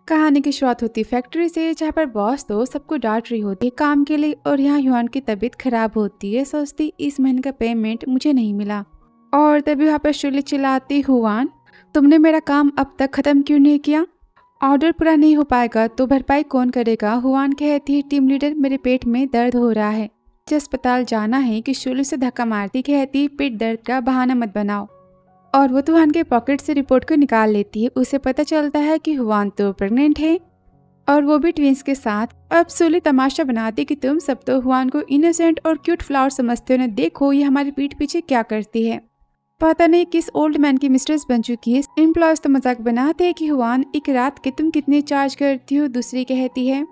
कहानी की शुरुआत होती फैक्ट्री से, जहाँ पर बॉस तो सबको डांट रही होती है काम के लिए, और यहाँ युआन की तबीयत खराब होती है। सोचती इस महीने का पेमेंट मुझे नहीं मिला, और तभी वहाँ पर शुली चिल्लाती, हुआन तुमने मेरा काम अब तक खत्म क्यों नहीं किया? ऑर्डर पूरा नहीं हो पाएगा तो भरपाई कौन करेगा? हुआन कहती है, टीम लीडर मेरे पेट में दर्द हो रहा है, मुझे अस्पताल जाना है। कि शुली से धक्का मारती कहती, पेट दर्द का बहाना मत बनाओ। और वो हुआन के पॉकेट से रिपोर्ट को निकाल लेती है। उसे पता चलता है कि हुआन तो प्रेग्नेंट है, और वो भी ट्विंस के साथ। अब सुली तमाशा बनाती कि तुम सब तो हुआन को इनोसेंट और क्यूट फ्लावर समझते हो ना, देखो ये हमारी पीठ पीछे क्या करती है। पता नहीं किस ओल्ड मैन की मिस्ट्रेस बन चुकी है। एम्प्लॉयज तो मजाक बनाते हैं कि हुआन एक रात के तुम कितने चार्ज करती हो। दूसरी कहती है,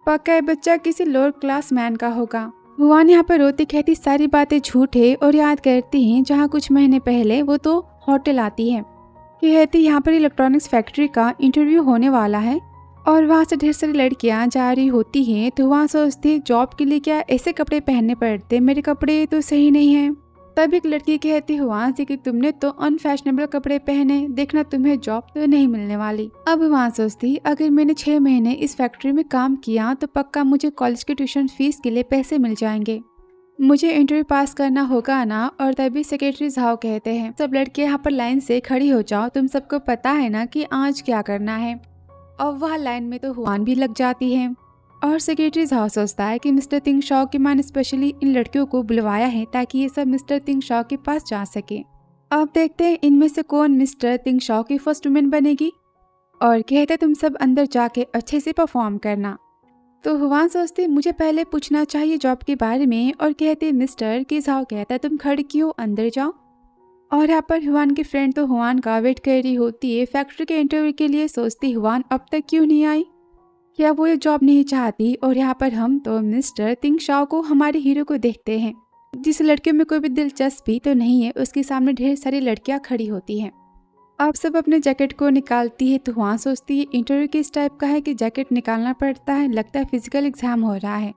पक्का है बच्चा किसी लोअर क्लास मैन का होगा। हुआन यहाँ पर रोती कहती, सारी बातें झूठ है, और याद करती हैं जहाँ कुछ महीने पहले वो तो होटल आती है। कहती यहाँ पर इलेक्ट्रॉनिक्स फैक्ट्री का इंटरव्यू होने वाला है, और वहाँ से ढेर सारी लड़कियाँ जा रही होती हैं। तो वहाँ सोचती, जॉब के लिए क्या ऐसे कपड़े पहनने पड़ते, मेरे कपड़े तो सही नहीं है। तब एक लड़की कहती वहाँ से कि तुमने तो अनफैशनेबल कपड़े पहने, देखना तुम्हें जॉब तो नहीं मिलने वाली। अब वहाँ सोचती, अगर मैंने 6 महीने इस फैक्ट्री में काम किया तो पक्का मुझे कॉलेज की ट्यूशन फीस के लिए पैसे मिल जाएंगे। मुझे इंटरव्यू पास करना होगा ना। और तभी सेक्रेटरी झाओ कहते हैं, सब लड़के यहाँ पर लाइन से खड़ी हो जाओ, तुम सबको पता है ना कि आज क्या करना है। और वह लाइन में तो हुआन भी लग जाती है। और सेक्रेटरी झाओ सोचता है कि मिस्टर तिंग शॉ की मां ने स्पेशली इन लड़कियों को बुलवाया है ताकि ये सब मिस्टर तिंग शॉ के पास जा सके। अब देखते हैं इनमें से कौन मिस्टर तिंग शॉ की फर्स्ट वुमेन बनेगी। और कहते तुम सब अंदर जाके अच्छे से परफॉर्म करना। तो हुआन सोचते, मुझे पहले पूछना चाहिए जॉब के बारे में। और कहते मिस्टर कि झाओ कहता, तुम खड़े क्यों, अंदर जाओ। और यहाँ पर हुआन की फ्रेंड तो हुआन का वेट कर रही होती है फैक्ट्री के इंटरव्यू के लिए। सोचती हुआन अब तक क्यों नहीं आई, क्या वो ये जॉब नहीं चाहती। और यहाँ पर हम तो मिस्टर तिंग शॉ को, हमारे हीरो को देखते हैं, जिस लड़कियों में कोई भी दिलचस्पी तो नहीं है, उसके सामने ढेर सारी लड़कियां खड़ी होती हैं। अब सब अपने जैकेट को निकालती है। तो वहाँ सोचती है इंटरव्यू किस टाइप का है कि जैकेट निकालना पड़ता है, लगता है फिजिकल एग्जाम हो रहा है।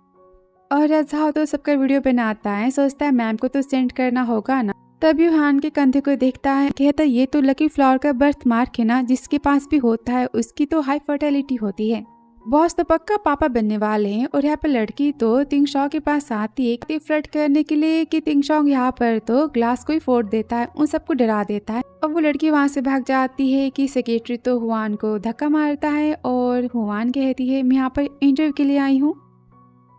और झाओ तो सबका वीडियो बनाता है, सोचता है मैम को तो सेंड करना होगा ना। तभी हुआन के कंधे को देखता है, कहता ये तो लकी फ्लावर का बर्थ मार्क है ना, जिसके पास भी होता है उसकी तो हाई फर्टिलिटी होती है। बॉस तो पक्का पापा बनने वाले हैं। और यहाँ पर लड़की तो तिंग शॉ के पास आती है फ्लर्ट करने के लिए कि तिंग शॉ यहाँ पर तो ग्लास को ही फोड़ देता है, उन सबको डरा देता है। और वो लड़की वहाँ से भाग जाती है कि सेक्रेटरी तो हुआन को धक्का मारता है। और हुआन कहती है, मैं यहाँ पर इंटरव्यू के लिए आई हूँ।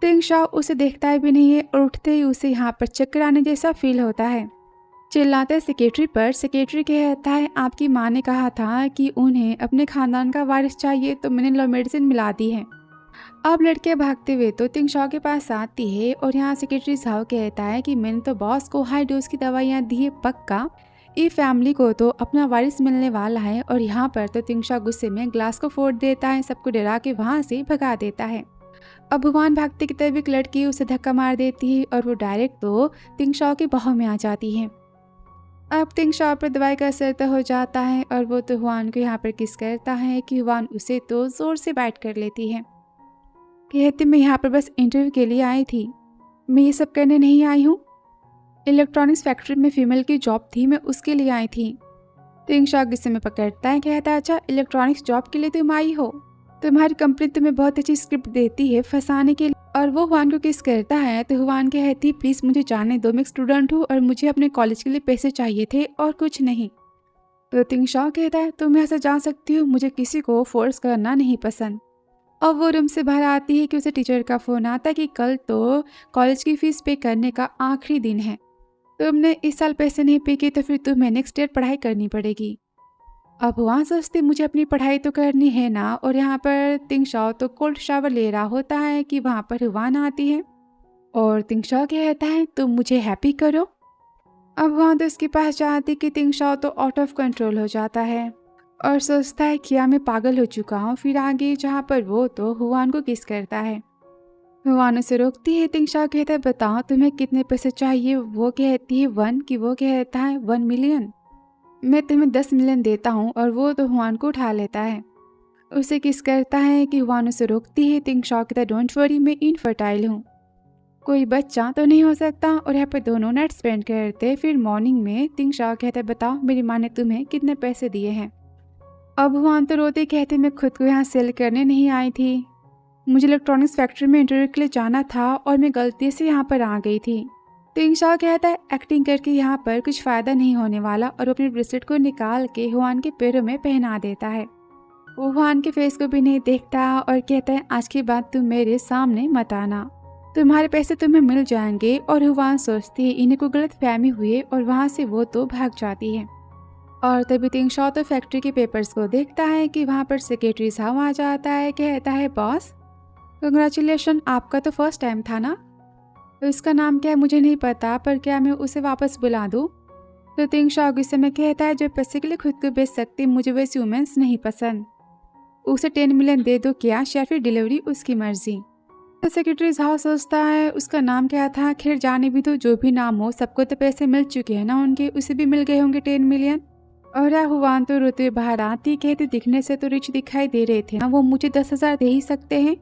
तिंग शॉ उसे देखता भी नहीं है, और उठते ही उसे यहाँ पर चक्कर आने जैसा फील होता है। चिल्लाते सेक्रेटरी पर। सेक्रेटरी कहता है, आपकी माँ ने कहा था कि उन्हें अपने खानदान का वारिस चाहिए, तो मैंने लव मेडिसिन मिला दी है। अब लड़के भागते हुए तो तिंग शॉ के पास आती है। और यहाँ सेक्रेटरी झाओ कहता है कि मैंने तो बॉस को हाई डोज की दवाइयाँ दी है, पक्का ये फैमिली को तो अपना वारिस मिलने वाला है। और यहाँ पर तो तिंग शॉ गुस्से में ग्लास को फोड़ देता है, सबको डरा के वहाँ से भगा देता है। अब हुआन भागते की तरफ एक लड़की उसे धक्का मार देती है, और वो डायरेक्ट तो तिंग शॉ के बाहों में आ जाती है। अब तिंग शॉ पर दवाई का असर तो हो जाता है, और वो तो हुआन को यहाँ पर किस करता है कि हुआन उसे तो जोर से बाइट कर लेती है। कहती, मैं यहाँ पर बस इंटरव्यू के लिए आई थी, मैं ये सब करने नहीं आई हूँ। इलेक्ट्रॉनिक्स फैक्ट्री में फीमेल की जॉब थी, मैं उसके लिए आई थी। तिंग शॉ गुस्से में पकड़ता है, कहता है, अच्छा इलेक्ट्रॉनिक्स जॉब के लिए तुम आई हो, तुम्हारी कंपनी तुम्हें बहुत अच्छी स्क्रिप्ट देती है फंसाने के लिए। और वो हुआन को किस करता है। तो हुआन कहती, प्लीज मुझे जाने दो, मैं एक स्टूडेंट हूँ और मुझे अपने कॉलेज के लिए पैसे चाहिए थे और कुछ नहीं। तो तिंग शॉ कहता है, तुम यहाँ से जा सकती हो, मुझे किसी को फोर्स करना नहीं पसंद। और वो रूम से बाहर आती है कि उसे टीचर का फोन आता है कि कल तो कॉलेज की फीस पे करने का आखिरी दिन है, तुमने इस साल पैसे नहीं पे किए तो फिर तुम्हें नेक्स्ट ईयर पढ़ाई करनी पड़ेगी। अब वहाँ सोचती, मुझे अपनी पढ़ाई तो करनी है ना। और यहाँ पर तिंग शॉ तो कोल्ड शावर ले रहा होता है कि वहाँ पर हुआन आती है। और तिंग शॉ कहता है, तुम मुझे हैप्पी करो। अब वहाँ तो उसके पास जाती कि तिंग शॉ तो आउट ऑफ कंट्रोल हो जाता है, और सोचता है क्या मैं पागल हो चुका हूँ। फिर आगे जहाँ पर वो तो हुआन को किस करता है। हुआन उसे रोकती है। तिंग शॉ कहता है, बताओ तुम्हें कितने पैसे चाहिए। वो कहती है 1, कि वो कहता है 1 मिलियन, मैं तुम्हें 10 मिलियन देता हूँ। और वो तो हुआन को उठा लेता है, उसे किस करता है कि हुआन उसे रोकती है। तिंग शॉ कहता है, डोंट वरी, मैं इनफर्टाइल हूँ, कोई बच्चा तो नहीं हो सकता। और यहाँ पर दोनों नाइट स्पेंड करते। फिर मॉर्निंग में तिंग शॉ कहता है, बताओ मेरी माँ ने तुम्हें कितने पैसे दिए हैं। अब हुआन तो रोते कहते मैं खुद को यहाँ सेल करने नहीं आई थी, मुझे इलेक्ट्रॉनिक्स फैक्ट्री में इंटरव्यू के लिए जाना था और मैं गलती से यहाँ पर आ गई थी। तिंग शाओ कहता है एक्टिंग करके यहाँ पर कुछ फ़ायदा नहीं होने वाला और अपने ब्रेसलेट को निकाल के हुआन के पैरों में पहना देता है। वो हुआन के फेस को भी नहीं देखता और कहता है आज के बाद तुम मेरे सामने मत आना, तुम्हारे पैसे तुम्हें मिल जाएंगे। और हुआन सोचती है इन्हें कोई गलत फहमी हुई और वहाँ से वो तो भाग जाती है। और तभी तिंग शाओ तो फैक्ट्री के पेपर्स को देखता है कि वहाँ पर सेक्रेटरी साहब आ जाता है। कहता है बॉस कंग्रेचुलेशन, आपका तो फर्स्ट टाइम था ना, उसका नाम क्या है मुझे नहीं पता, पर क्या मैं उसे वापस बुला दूँ? तो तिंग शाओ गुस्से में कहता है जो पैसे के लिए खुद को बेच सकती, मुझे वैसे वुमेन्स नहीं पसंद, उसे 10 मिलियन दे दो क्या, या फिर डिलीवरी उसकी मर्जी। तो सेक्रेटरी साहब सोचता है उसका नाम क्या था, खैर जाने भी तो, जो भी नाम हो सबको तो पैसे मिल चुके हैं ना उनके, उसे भी मिल गए होंगे 10 मिलियन। और हुआन तो रोते बाहर आती कहते दिखने से तो रिच दिखाई दे रहे थे ना, वो मुझे 10,000 दे ही सकते हैं।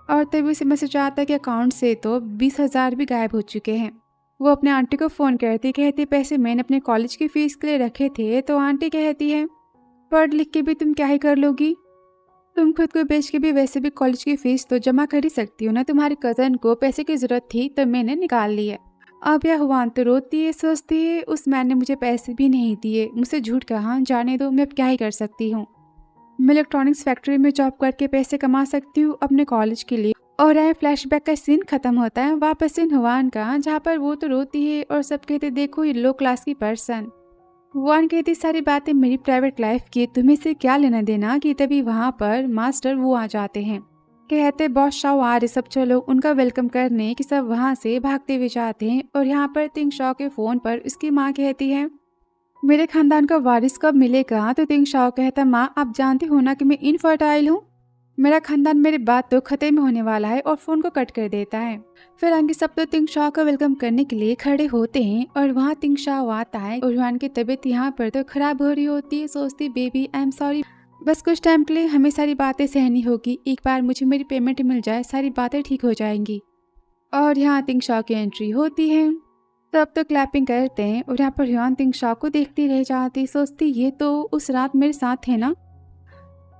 और तभी उसे मैसेज आता है कि अकाउंट से तो 20,000 भी गायब हो चुके हैं। वो अपने आंटी को फ़ोन करती कहती पैसे मैंने अपने कॉलेज की फ़ीस के लिए रखे थे। तो आंटी कहती है पढ़ लिख के भी तुम क्या ही कर लोगी, तुम खुद को बेच के भी वैसे भी कॉलेज की फ़ीस तो जमा कर ही सकती हो ना, तुम्हारे कज़न को पैसे की ज़रूरत थी तो मैंने निकाल लिए। अब यह हुआन तो रोती है, सोचती है उस मैन ने मुझे पैसे भी नहीं दिए, मुझसे झूठ कहा, जाने दो, मैं अब क्या ही कर सकती हूँ, मैं इलेक्ट्रॉनिक्स फैक्ट्री में जॉब करके पैसे कमा सकती हूँ अपने कॉलेज के लिए। और फ्लैशबैक का सीन खत्म होता है, वापस सीन हुआन का, जहाँ पर वो तो रोती है और सब कहते देखो ये लो क्लास की पर्सन। हुआन कहती सारी बातें मेरी प्राइवेट लाइफ की, तुम्हें से क्या लेना देना। कि तभी वहाँ पर मास्टर वो आ जाते हैं, कहते बॉस शाओ आ रहे, सब चलो उनका वेलकम करने। कि सब वहाँ से भागते हुए जाते हैं और यहाँ पर तिंग शाओ के फ़ोन पर उसकी माँ कहती है मेरे खानदान का वारिस कब मिलेगा। तो तिंग शाओ कहता माँ आप जानती हो ना कि मैं इनफर्टाइल हूँ, मेरा खानदान मेरे बाद तो खत्म होने वाला है, और फ़ोन को कट कर देता है। फिर आगे सब तो तिंग शाओ का वेलकम करने के लिए खड़े होते हैं और वहाँ तिंग शाओ आता है और हुआन की तबीयत यहाँ पर तो खराब हो रही होती है। सोचती बेबी आई एम सॉरी, बस कुछ टाइम के लिए हमें सारी बातें सहनी होगी, एक बार मुझे मेरी पेमेंट मिल जाए सारी बातें ठीक हो जाएंगी। और यहाँ तिंग शाओ की एंट्री होती है, तब तो क्लैपिंग करते हैं और यहाँ पर हुआन तिंग शाओ को देखती रह जाती, सोचती ये तो उस रात मेरे साथ है ना,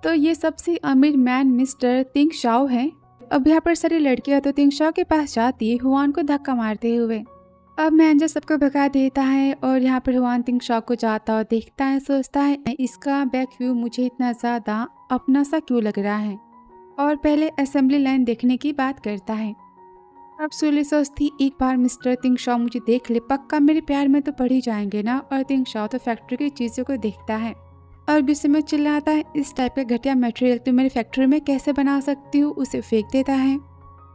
तो ये सबसे अमीर मैन मिस्टर तिंग शाओ है। अब यहाँ पर सारी लड़कियाँ तो तिंग शाओ के पास जाती है हुआन को धक्का मारते हुए। अब मैनेजर सबको भगा देता है और यहाँ पर हुआन तिंग शाओ को जाता और देखता है, सोचता है इसका बैक व्यू मुझे इतना ज़्यादा अपना सा क्यों लग रहा है, और पहले असेंबली लाइन देखने की बात करता है। अब सुली सोचती एक बार मिस्टर तिंग शाओ मुझे देख ले, पक्का मेरे प्यार में तो पड़ ही जाएंगे ना। और तिंग शाओ तो फैक्ट्री की चीज़ों को देखता है और गुस्से में चिल्लाता है इस टाइप का घटिया मटेरियल तुम मेरी फैक्ट्री में कैसे बना सकती हो, उसे फेंक देता है।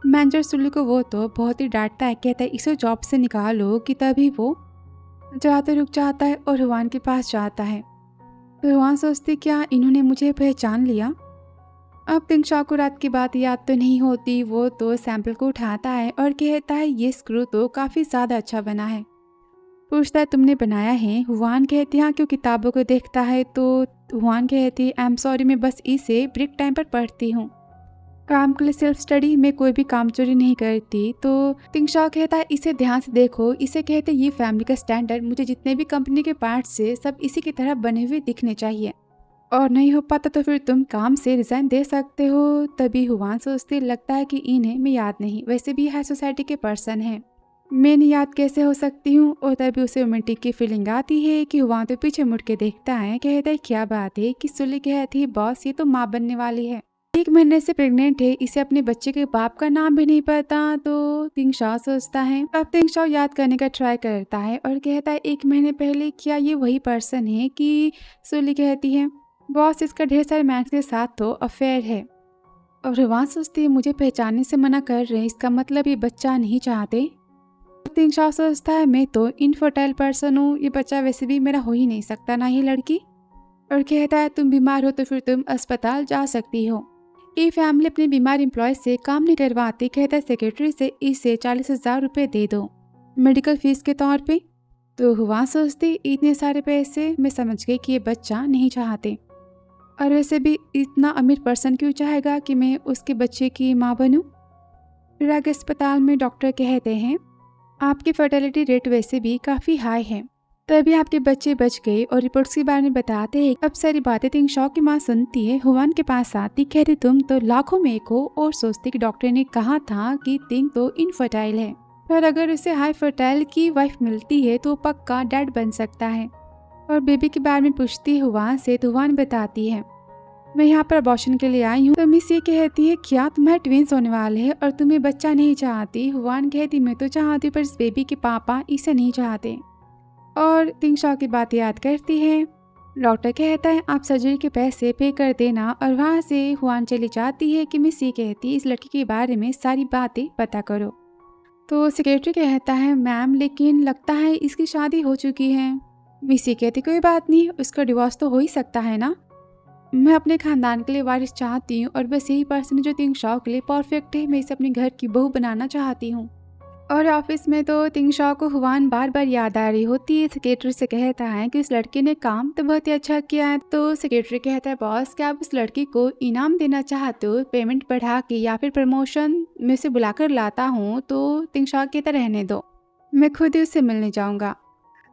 मैनेजर सुली को वो तो बहुत ही डांटता है, कहता है इसे जॉब से निकालो। कि तभी वो जाते रुक जाता है और हुआन के पास जाता है। तो हुआन सोचती क्या इन्होंने मुझे पहचान लिया। अब तिंग शाओ को रात की बात याद तो नहीं होती, वो तो सैंपल को उठाता है और कहता है ये स्क्रू तो काफ़ी ज़्यादा अच्छा बना है। पूछता है तुमने बनाया है। हुआन कहती हाँ, क्यों किताबों को देखता है। तो हुआन कहती आई एम सॉरी, मैं बस इसे ब्रेक टाइम पर पढ़ती हूँ, काम के लिए सेल्फ स्टडी में कोई भी काम चोरी नहीं करती। तो तिंग शाओ कहता है इसे ध्यान से देखो, इसे कहते ये फैमिली का स्टैंडर्ड, मुझे जितने भी कंपनी के पार्ट्स से सब इसी की तरह बने हुए दिखने चाहिए, और नहीं हो पाता तो फिर तुम काम से रिजाइन दे सकते हो। तभी हुआन सोचती लगता है कि इन्हें मैं याद नहीं, वैसे भी हाई सोसाइटी के पर्सन है, मैं नहीं याद कैसे हो सकती हूँ। और तभी उसे रोमांटिक की फीलिंग आती है कि हुआन तो पीछे मुड़ के देखता है, कहता है क्या बात है। कि सुली कहती है बॉस ये तो माँ बनने वाली है, 1 महीने से प्रेग्नेंट है, इसे अपने बच्चे के बाप का नाम भी नहीं पता। तो तिंग शाओ सोचता है, अब तिंग शाओ याद करने का ट्राई करता है और कहता है 1 महीने पहले क्या ये वही पर्सन है। कि सुली कहती है बॉस इसका ढेर सारे मैन के साथ तो अफेयर है। और हुआन सोचती है मुझे पहचानने से मना कर रहे हैं, इसका मतलब ये बच्चा नहीं चाहते। तिंग शाओ सोचता है मैं तो इनफर्टाइल पर्सन हूँ, ये बच्चा वैसे भी मेरा हो ही नहीं सकता, ना ही लड़की। और कहता है तुम बीमार हो तो फिर तुम अस्पताल जा सकती हो, ये फैमिली अपने बीमार एम्प्लॉय से काम नहीं करवाती। कहता है सेक्रेटरी से इसे 40,000 रुपये दे दो मेडिकल फीस के तौर पे। तो हुआ सोचती इतने सारे पैसे, मैं समझ गई कि ये बच्चा नहीं चाहते, और वैसे भी इतना अमीर पर्सन क्यों चाहेगा कि मैं उसके बच्चे की माँ बनूं। फिर आगे अस्पताल में डॉक्टर कहते हैं आपकी फर्टिलिटी रेट वैसे भी काफ़ी हाई है, तभी आपके बच्चे बच गए और रिपोर्ट्स के बारे में बताते हैं। अब सारी बातें तिंग शॉ की माँ सुनती है, हुआन के पास आती, कहती तुम तो लाखों में एक हो और सोचती कि डॉक्टर ने कहा था कि तिंग तो इनफर्टाइल है, पर अगर उसे हाई फर्टाइल की वाइफ मिलती है तो पक्का डैड बन सकता है। और बेबी के बारे में पूछती है हुआन से, तो हुआन बताती है मैं यहाँ पर अबॉर्शन के लिए आई हूँ। तो मिस ये कहती है क्या तुम्हारे ट्विंस होने वाले हैं और तुम्हें बच्चा नहीं चाहती? हुआन कहती मैं तो चाहती पर इस बेबी के पापा इसे नहीं चाहते। और तिंग शॉ की बात याद करती है। डॉक्टर कहता है आप सर्जरी के पैसे पे कर देना और वहाँ से हुआन चली जाती है कि मिस ये कहती इस लड़की के बारे में सारी बातें पता करो। तो सेक्रेटरी कहता है मैम लेकिन लगता है इसकी शादी हो चुकी है। मिस ये कहती कोई बात नहीं, उसका डिवोर्स तो हो ही सकता है ना। मैं अपने खानदान के लिए वारिस चाहती हूँ और बस यही पर्सन है जो तिंग शॉ के लिए परफेक्ट है। मैं इसे अपने घर की बहू बनाना चाहती हूँ। और ऑफिस में तो तिंग शॉ को हुआन बार बार याद आ रही होती है। सेक्रेटरी से कहता है कि इस लड़के ने काम तो बहुत ही अच्छा किया है। तो सेक्रेटरी कहता है बॉस क्या आप उस लड़की को इनाम देना चाहते हो, पेमेंट बढ़ा के या फिर प्रमोशन में से बुलाकर लाता हूँ? तो तिंग शॉ कहता रहने दो, मैं खुद ही उससे मिलने जाऊँगा।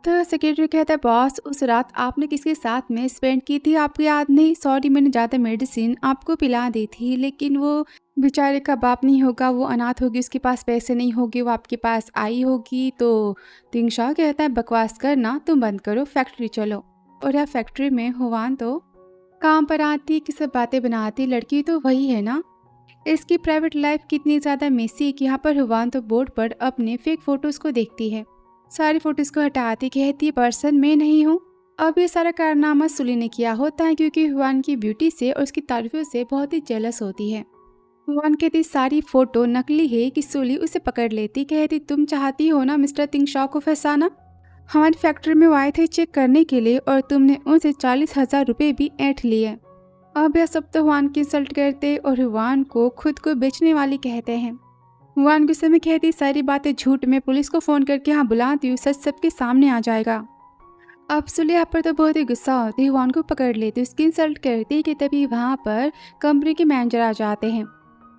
तो सेक्रेटरी कहता है बॉस उस रात आपने किसके साथ में स्पेंड की थी आपको याद नहीं? सॉरी मैंने ज़्यादा मेडिसिन आपको पिला दी थी, लेकिन वो बेचारे का बाप नहीं होगा, वो अनाथ होगी, उसके पास पैसे नहीं होगी, वो आपके पास आई होगी। तो तिंग शॉ कहता है बकवास करना तुम बंद करो, फैक्ट्री चलो। और यह फैक्ट्री में हुआन तो काम पर आती कि सब बातें बनाती, लड़की तो वही है ना। इसकी प्राइवेट लाइफ कितनी ज़्यादा मेसी कि यहाँ पर हुआन तो बोर्ड पर अपने फेक फोटोज़ को देखती है, सारी फोटोज़ को हटाती, कहती है पर्सन मैं नहीं हूँ। अब ये सारा कारनामा सुली ने किया होता है क्योंकि हुआन की ब्यूटी से और उसकी तारीफों से बहुत ही जेलस होती है। हुआन कहती सारी फोटो नकली है कि सुली उसे पकड़ लेती, कहती तुम चाहती हो ना मिस्टर तिंग शॉ को फंसाना। हमारी फैक्ट्री में वो आए थे चेक करने के लिए और तुमने उनसे 40,000 रुपये भी ऐंठ लिए। अब यह सब तो हुआन की इंसल्ट करते और हुआन को खुद को बेचने वाली कहते हैं। हुआन गुस्से में कहती सारी बातें झूठ, में पुलिस को फ़ोन करके यहाँ बुलाती हूँ, सच सबके सामने आ जाएगा। अब सुली यहाँ पर तो बहुत ही गुस्सा होती, हुआन को पकड़ लेती, उसकी इंसल्ट करती कि तभी वहाँ पर कंपनी के मैनेजर आ जाते हैं।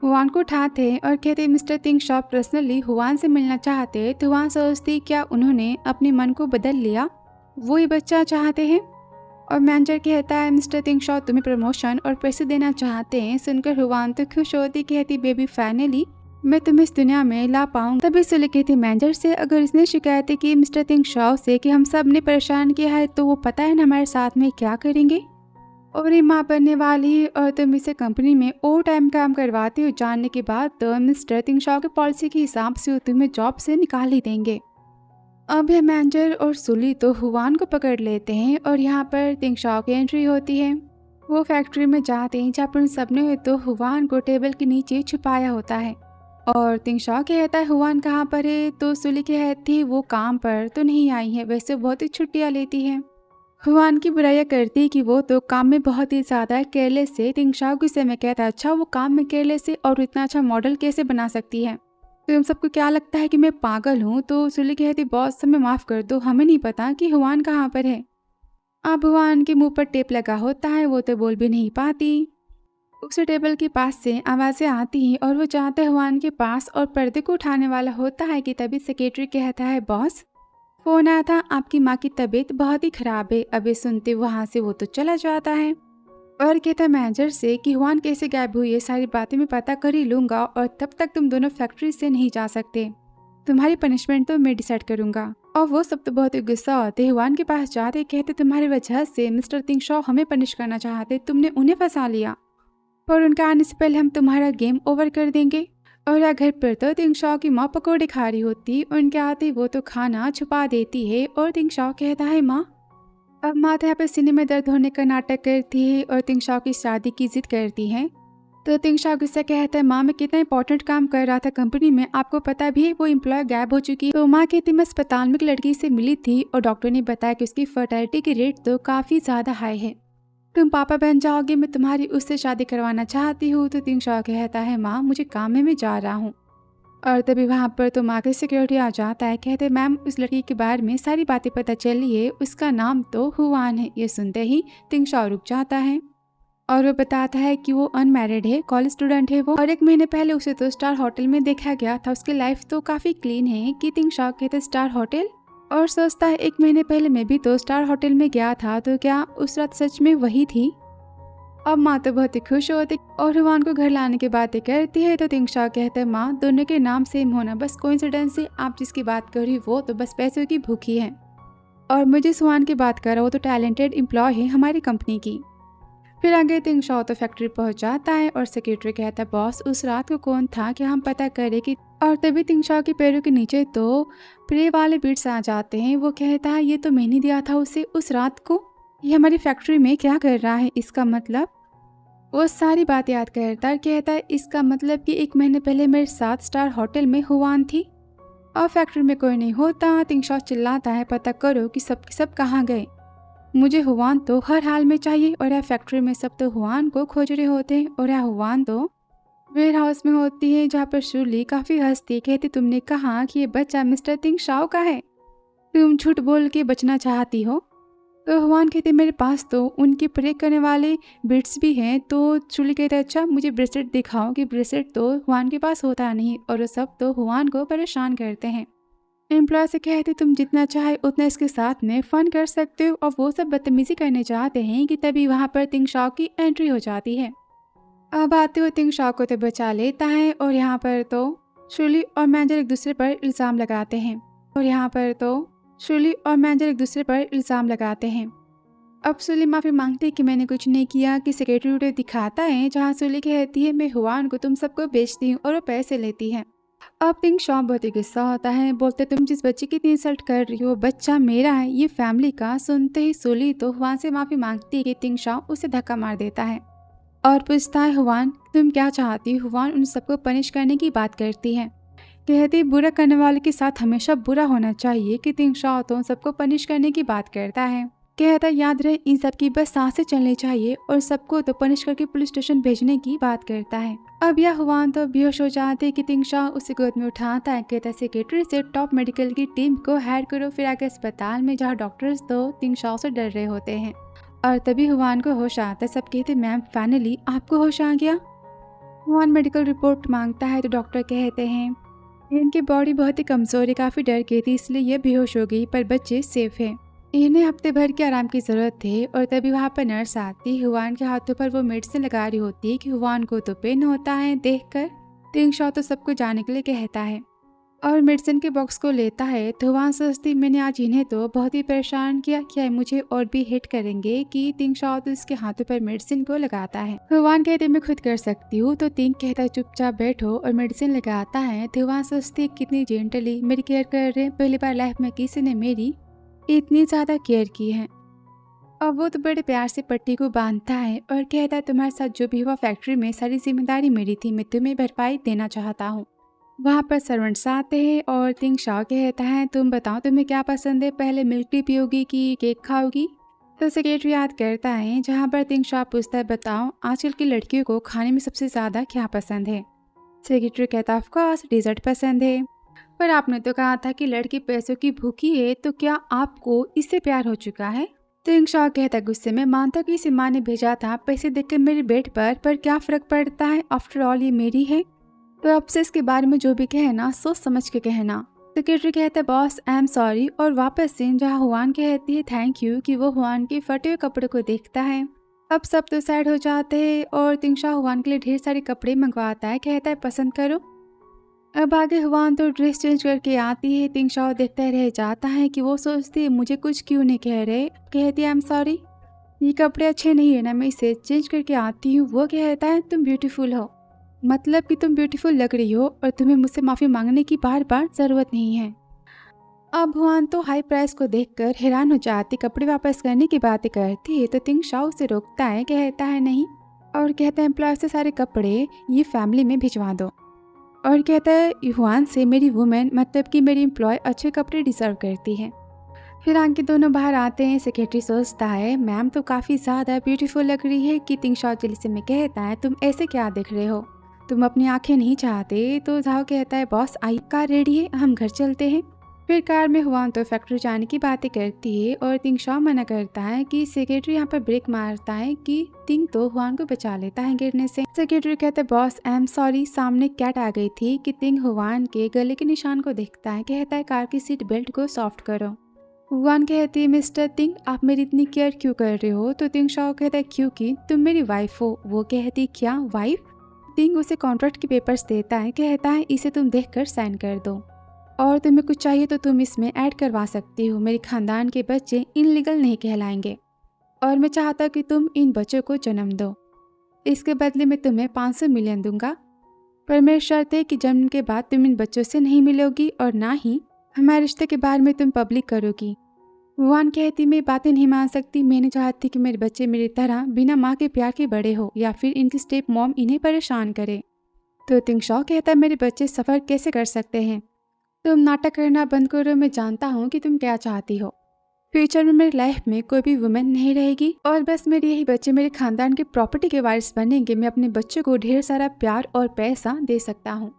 हुआन को उठाते और कहते मिस्टर तिंग शॉ पर्सनली हुआन से मिलना चाहते। तो हुआन सोचती क्या उन्होंने अपने मन को बदल लिया, वो ही बच्चा चाहते हैं। और मैनेजर कहता है मिस्टर तिंग शॉ तुम्हें प्रमोशन और पैसे देना चाहते हैं। सुनकर हुआन तो खुश होती, कहती बेबी फाइनली मैं तुम्हें इस दुनिया में ला पाऊँ। तभी सुली कहती मैनेजर से अगर इसने शिकायतें की मिस्टर तिंग शॉ से कि हम सब ने परेशान किया है तो वो पता है ना हमारे साथ में क्या करेंगे। और ये माँ बनने वाली और तुम इसे कंपनी में ओवर टाइम काम करवाती हो जानने के बाद तो मिस्टर तिंग शॉ की पॉलिसी के हिसाब से वो तुम्हें जॉब से निकाल ही देंगे। अब यह मैनेजर और सुली तो हुआन को पकड़ लेते हैं और यहाँ पर तिंग शॉ की एंट्री होती है। वो फैक्ट्री में जाते हैं जहाँ पर उन सबने तो हुआन को टेबल के नीचे छुपाया होता है। और तिंग शॉ कहता है हुआन कहाँ पर है? तो सुली कहती है वो काम पर तो नहीं आई है, वैसे बहुत ही छुट्टियाँ लेती है। हुआन की बुराइयां करती कि वो तो काम में बहुत ही ज़्यादा केयरलेस है। तिंग शॉ गुस्से में कहता है अच्छा वो काम में केयरलेस है और इतना अच्छा मॉडल कैसे बना सकती है? तो तुम सबको क्या लगता है कि मैं पागल हूँ? तो सुली कहती बॉस हमें माफ़ कर दो, हमें नहीं पता कि हुआन कहाँ पर है। अब हुआन के मुंह पर टेप लगा होता है, वो तो बोल भी नहीं पाती। उसे टेबल के पास से आवाज़ें आती हैं और वो जाता है हुआन के पास और पर्दे को उठाने वाला होता है कि तभी सेक्रेटरी कहता है बॉस फ़ोन आया था, आपकी माँ की तबीयत बहुत ही ख़राब है। अभी सुनते वहाँ से वो तो चला जाता है और कहता है मैनेजर से कि हुआन कैसे गायब हुई है, सारी बातें मैं पता कर ही लूँगा और तब तक तुम दोनों फैक्ट्री से नहीं जा सकते, तुम्हारी पनिशमेंट तो मैं डिसाइड करूँगा। और वो सब तो बहुत ही गुस्सा होते हुआन के पास जाते, कहते तुम्हारी वजह से मिस्टर तिंग शॉ हमें पनिश करना चाहते, तुमने उन्हें फंसा लिया और उनका आने से पहले हम तुम्हारा गेम ओवर कर देंगे। और या घर पर तो तिंग शॉ की माँ पकौड़े खा रही होती, उनके आते वो तो खाना छुपा देती है और तिंग शॉ कहता है माँ। अब माँ तो यहाँ पर सीने में दर्द होने का नाटक करती है और तिंग शॉ की शादी की जिद करती है। तो तिंग शॉ गुस्सा कहता है माँ मैं कितना इंपॉर्टेंट काम कर रहा था कंपनी में, आपको पता भी है वो एम्प्लॉय गायब हो चुकी है। तो माँ कहती मैं अस्पताल में एक लड़की से मिली थी और डॉक्टर ने बताया कि उसकी फर्टिलिटी की रेट तो काफ़ी ज़्यादा हाई है, तुम पापा बन जाओगे, मैं तुम्हारी उससे शादी करवाना चाहती हूँ। तो तिंग शॉ कहता है माँ मुझे काम में मैं जा रहा हूँ। और तभी वहाँ पर तो माँ के सिक्योरिटी आ जाता है, कहते मैम उस लड़की के बारे में सारी बातें पता चली है, उसका नाम तो हुआन है। ये सुनते ही तिंग शॉ रुक जाता है और वो बताता है कि वो अनमैरिड है, कॉलेज स्टूडेंट है वो, और 1 महीने पहले उसे तो स्टार होटल में देखा गया था, उसकी लाइफ तो काफ़ी क्लीन है। कि तिंग शॉ कहते स्टार होटल, और सोचता है 1 महीने पहले मैं भी तो स्टार होटल में गया था, तो क्या उस रात सच में वही थी? अब माँ तो बहुत ही खुश होती और हुआन को घर लाने की बातें करती है। तो तिंगशा कहता है माँ, दोनों के नाम सेम होना बस कोइंसिडेंस है, आप जिसकी बात कर रही हो वो तो बस पैसों की भूखी है, और मुझे सुहान की बात कर रहा वो तो टैलेंटेड एम्प्लॉय है हमारी कंपनी की। फिर आगे तिंगशा तो फैक्ट्री पहुंच जाता है और सेक्रेटरी कहता है बॉस उस रात को कौन था कि हम पता करें कि। और तभी तिंगशा के पैरों के नीचे तो प्रे वाले बीट्स आ जाते हैं। वो कहता है ये तो मैंने दिया था उसे उस रात को, ये हमारी फैक्ट्री में क्या कर रहा है, इसका मतलब। वो सारी बात याद करता है, कहता है इसका मतलब कि 1 महीने पहले मेरे साथ स्टार होटल में हुआन थी और फैक्ट्री में कोई नहीं होता। तिंगशा चिल्लाता है पता करो कि सब के सब कहाँ गए, मुझे हुआन तो हर हाल में चाहिए। और यह फैक्ट्री में सब तो हुआन को खोज रहे होते हैं और यह हुआन तो वेयर हाउस में होती है, जहाँ पर शुली काफ़ी हंसती कहती तुमने कहा कि ये बच्चा मिस्टर तिंगशाओ का है, तुम झूठ बोल के बचना चाहती हो। तो हुआन कहते मेरे पास तो उनके प्रे करने वाले बिट्स भी हैं। तो शुली कहते अच्छा मुझे ब्रेसलेट दिखाओ, कि ब्रेसलेट तो हुआन के पास होता नहीं और वो सब तो हुआन को परेशान करते हैं। एम्प्लॉय से कहते तुम जितना चाहे उतना इसके साथ में फन कर सकते हो, और वो सब बदतमीजी करने चाहते हैं कि तभी वहाँ पर तिंगशाओ की एंट्री हो जाती है। अब आते हुए तिंगशाओ को तो बचा लेता है और यहाँ पर तो शुली और मैनेजर एक दूसरे पर इल्ज़ाम लगाते हैं। अब सुली माफ़ी मांगती है कि मैंने कुछ नहीं किया, कि सेक्रेटरी उन्हें दिखाता है जहाँ सुली कहती है मैं हुआन को तुम सबको बेचती हूँ और वो पैसे लेती है। अब तिंगशा बहुत ही गुस्सा होता है, बोलते तुम जिस बच्चे की इतनी इंसल्ट कर रही हो बच्चा मेरा है, ये फैमिली का। सुनते ही सुली तो हुआन से माफ़ी मांगती है कि तिंगशा उसे धक्का मार देता है और पूछता है हुआन तुम क्या चाहती हो। हुआन उन सबको पनिश करने की बात करती है, कहती बुरा करने वाले के साथ हमेशा बुरा होना चाहिए, कि तिंगशा तो सबको पनिश करने की बात करता है। कहता याद रहे इन सब की बस सांसें चलनी चाहिए और सबको तो पनिश करके पुलिस स्टेशन भेजने की बात करता है। अब यह हुआन तो बेहोश हो जाते कि तिंगशा उसे गोद में उठाता है, कहता सेक्रेटरी से टॉप मेडिकल की टीम को हायर करो, फिर आगे अस्पताल में जहाँ डॉक्टर्स तो तिंगशा से डर रहे होते हैं। और तभी हुआन को होश आता है, सब कहते मैम फाइनली आपको होश आ गया। हुआन मेडिकल रिपोर्ट मांगता है तो डॉक्टर कहते हैं इनकी बॉडी बहुत ही कमज़ोर है, काफ़ी डर गई थी इसलिए ये बेहोश हो गई, पर बच्चे सेफ है, इन्हें हफ्ते भर के आराम की ज़रूरत थी। और तभी वहाँ पर नर्स आती, हुआन के हाथों पर वो मेडिसिन लगा रही होती है कि हुआन को तो पेन होता है। देखकर तिंगशा तो सबको जाने के लिए कहता है और मेडिसिन के बॉक्स को लेता है। तो हुआन सोचती मैंने आज इन्हें तो बहुत ही परेशान किया, क्या मुझे और भी हिट करेंगे, कि तिंगशा तो इसके हाथों पर मेडिसिन को लगाता है। हुआन कहते मैं खुद कर सकती हूँ। तो तिंग कहता है चुपचाप बैठो और मेडिसिन लगाता है। तो हुआन सोचती कितनी जेंटली मेरी केयर कर रहे हैं, पहली बार लाइफ में किसी ने मेरी इतनी ज़्यादा केयर की है। और वो तो बड़े प्यार से पट्टी को बांधता है और कहता है तुम्हारे साथ जो भी हुआ फैक्ट्री में सारी जिम्मेदारी मेरी थी, मैं तुम्हें भरपाई देना चाहता हूँ। वहाँ पर सर्वेंट्स आते हैं और तिंगशा कहता है तुम बताओ तुम्हें क्या पसंद है, पहले मिल्क टी पियोगी कि केक खाओगी। तो सेक्रेटरी याद करता है जहाँ पर तिंगशा पूछता है बताओ आजकल की लड़कियों को खाने में सबसे ज़्यादा क्या पसंद है। सेक्रेटरी कहता है ऑफकोर्स डिज़र्ट पसंद है, पर आपने तो कहा था कि लड़की पैसों की भूखी है, तो क्या आपको इससे प्यार हो चुका है। तिंगशा कहता गुस्से में मानता कि इसे माँ ने भेजा था पैसे देकर मेरे बेड पर क्या फ़र्क पड़ता है, आफ्टर ऑल ये मेरी है। तो अब से इसके बारे में जो भी कहना सोच समझ के कहना। सेक्रेटरी कहता है बॉस आई एम सॉरी और वापस सीन जहाँ हुआन कहती है थैंक यू, कि वो हुआन के फटे हुए कपड़े को देखता है। अब सब तो साइड हो जाते हैं और तिंगशा हुआन के लिए ढेर सारे कपड़े मंगवाता है, कहता है पसंद करो। अब आगे हुआन तो ड्रेस चेंज करके आती है। तिंगशा देखता रह जाता है कि वो सोचती है मुझे कुछ क्यों नहीं कह रहे। कहती है आई एम सॉरी ये कपड़े अच्छे नहीं है ना, मैं इसे चेंज करके आती हूँ। वो कहता है तुम ब्यूटीफुल हो, मतलब कि तुम ब्यूटीफुल लग रही हो और तुम्हें मुझसे माफ़ी मांगने की बार बार ज़रूरत नहीं है। अब हुआन तो हाई प्राइस को देखकर हैरान हो जाती, कपड़े वापस करने की बातें करती है। तो तिंगशा उसे रोकता है, कहता है नहीं, और कहता है एम्प्लॉय से सारे कपड़े ये फैमिली में भिजवा दो। और कहता है हुआन से मेरी वुमेन मतलब कि मेरी एम्प्लॉय अच्छे कपड़े डिज़र्व करती है। फिर आगे दोनों बाहर आते हैं। सेक्रेटरी सोचता है मैम तो काफ़ी ज़्यादा ब्यूटीफुल लग रही है, कि तिंगशा जल्दी में कहता है तुम ऐसे क्या देख रहे हो, तुम अपनी आंखें नहीं चाहते। तो झाओ कहता है बॉस आई कार रेडी है हम घर चलते हैं। फिर कार में हुआन तो फैक्ट्री जाने की बातें करती है और तिंग शाओ मना करता है कि सेक्रेटरी यहाँ पर ब्रेक मारता है कि तिंग तो हुआन को बचा लेता है गिरने से। सेक्रेटरी कहता है बॉस आई एम सॉरी, सामने कैट आ गई थी। कि तिंग हुआन के गले के निशान को देखता है, कहता है कार की सीट बेल्ट को सॉफ्ट करो। हुआन कहती है मिस्टर तिंग आप मेरी इतनी केयर क्यों कर रहे हो। तो तिंग शाओ कहता है क्योंकि तुम मेरी वाइफ हो। वो कहती क्या वाइफ। तिंग उसे कॉन्ट्रैक्ट के पेपर्स देता है, कहता है इसे तुम देखकर साइन कर दो और तुम्हें कुछ चाहिए तो तुम इसमें ऐड करवा सकती हो। मेरे खानदान के बच्चे इनलीगल नहीं कहलाएंगे और मैं चाहता कि तुम इन बच्चों को जन्म दो। इसके बदले में तुम्हें 500 मिलियन दूंगा, पर मेरी शर्त है कि जन्म के बाद तुम इन बच्चों से नहीं मिलोगी और ना ही हमारे रिश्ते के बारे में तुम पब्लिक करोगी। वुआन कहती मैं बातें नहीं मान सकती, मैं नहीं चाहती कि मेरे बच्चे मेरी तरह बिना माँ के प्यार के बड़े हो या फिर इनकी स्टेप मॉम इन्हें परेशान करे। तो तिंग शाओ कहता है मेरे बच्चे सफ़र कैसे कर सकते हैं। तुम नाटक करना बंद करो, मैं जानता हूँ कि तुम क्या चाहती हो। फ्यूचर में मेरी लाइफ में कोई भी वुमेन नहीं रहेगी और बस मेरे यही बच्चे मेरे खानदान के प्रॉपर्टी के वारिस बनेंगे। मैं अपने बच्चों को ढेर सारा प्यार और पैसा दे सकता हूँ।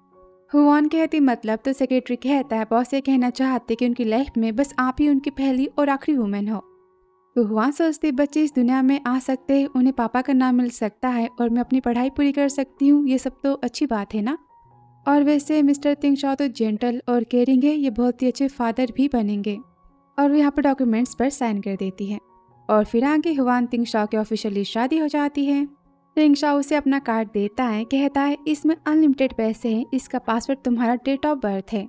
हुआन कहती मतलब। तो सेक्रेटरी कहता है बॉस ये कहना चाहते कि उनकी लाइफ में बस आप ही उनकी पहली और आखिरी वुमेन हो। तो हुआन सोचते बच्चे इस दुनिया में आ सकते हैं, उन्हें पापा का नाम मिल सकता है और मैं अपनी पढ़ाई पूरी कर सकती हूँ, ये सब तो अच्छी बात है ना। और वैसे मिस्टर तिंग शाओ तो जेंटल और केयरिंग है, ये बहुत ही अच्छे फादर भी बनेंगे। और वो यहाँ पर डॉक्यूमेंट्स पर साइन कर देती है और फिर आगे हुआन तिंग शाओ की ऑफिशियली शादी हो जाती है। तिंग शाओ उसे अपना कार्ड देता है, कहता है इसमें अनलिमिटेड पैसे हैं, इसका पासवर्ड तुम्हारा डेट ऑफ बर्थ है।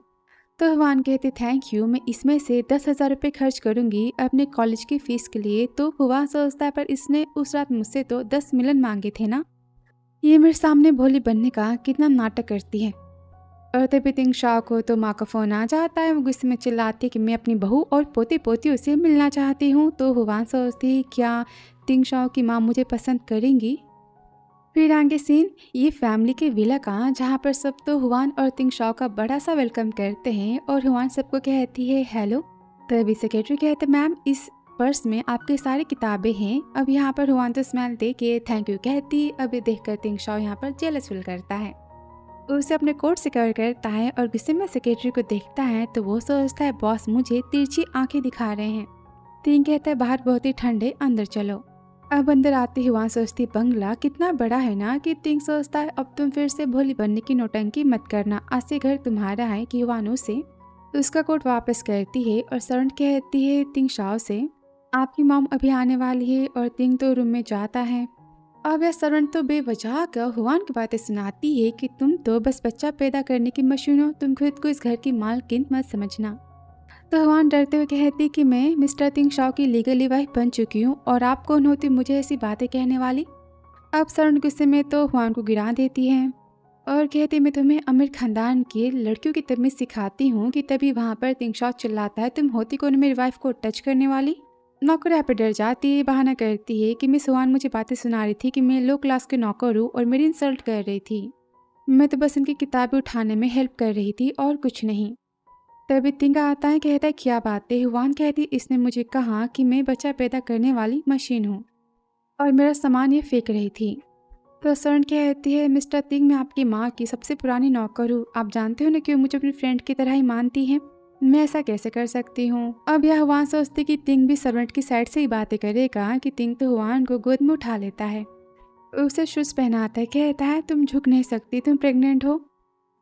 तो हुआन कहते थैंक यू, मैं इसमें से 10,000 रुपये खर्च करूंगी अपने कॉलेज की फ़ीस के लिए। तो हुआन सोचता है पर इसने उस रात मुझसे तो 10 मिलियन मांगे थे ना, ये मेरे सामने भोली बनने का कितना नाटक करती है। और तभी तिंग शाओ को तो माँ का फ़ोन आ जाता है। वो गुस्से में चिल्लाती है कि मैं अपनी बहू और पोते पोतियों से मिलना चाहती हूँ। तो हुआन सोचती है क्या तिंग शाओ की माँ मुझे पसंद करेंगी। फिर आगे सीन ये फैमिली के विला का, जहाँ पर सब तो हुआन और तिंग शाओ का बड़ा सा वेलकम करते हैं और हुआन सबको कहती है हेलो। तभी सेक्रेटरी कहते मैम इस पर्स में आपकी सारी किताबें हैं। अब यहाँ पर हुआन तो स्माइल दे के थैंक यू कहती। अब ये देखकर तिंग शाओ यहाँ पर जेलस फील करता है, उसे अपने कोट से कवर करता है और गुस्से में सेक्रेटरी को देखता है। तो वो सोचता है बॉस मुझे तिरछी आंखें दिखा रहे हैं। तिंग कहता है बाहर बहुत ही ठंडे, अंदर चलो। अब अंदर आती हुआ सोचती बंगला कितना बड़ा है ना। कि तिंग सोचता है अब तुम फिर से भोली बनने की नौटंकी मत करना, आज से घर तुम्हारा है। कि हुआन से उसका कोट वापस करती है और सरंट कहती है तिंग शाओ से आपकी मॉम अभी आने वाली है। और तिंग तो रूम में जाता है। अब यह सरवंट तो बेवजह का हुआन की बातें सुनाती है कि तुम तो बस बच्चा पैदा करने की मशीन हो, तुम खुद को इस घर की मालकिन मत समझना। तो हुआन डरते हुए कहती कि मैं मिस्टर तिंग शाओ की लीगली वाइफ बन चुकी हूँ और आप कौन होती मुझे ऐसी बातें कहने वाली। अब सरवंट गुस्से में तो हुआन को गिरा देती है और कहती मैं तुम्हें अमीर खानदान की लड़कियों की तमीज़ सिखाती हूँ। कि तभी वहाँ पर तिंग शाओ चिल्लाता है तुम होती कौन मेरी वाइफ को टच करने वाली। नौकर यहाँ पर डर जाती है, बहाना करती है कि मिस हुआन मुझे बातें सुना रही थी कि मैं लो क्लास के नौकर हूँ और मेरी इंसल्ट कर रही थी, मैं तो बस इनकी किताबें उठाने में हेल्प कर रही थी और कुछ नहीं। तभी तिंग आता है, कहता है क्या बात है। हुआन कहती इसने मुझे कहा कि मैं बच्चा पैदा करने वाली मशीन हूँ और मेरा सामान ये फेंक रही थी। तो सरन कहती है मिस्टर तिंग मैं आपकी माँ की सबसे पुरानी नौकर हूँ, आप जानते हो ना कि वो मुझे अपनी फ्रेंड की तरह ही मानती है, मैं ऐसा कैसे कर सकती हूँ। अब यह हुआन सोचती कि तिंग भी सर्वेंट की साइड से ही बातें करेगा। कि तिंग तो हुआन को गोद में उठा लेता है, उसे शूज पहनाता है, कहता है तुम झुक नहीं सकती, तुम प्रेग्नेंट हो।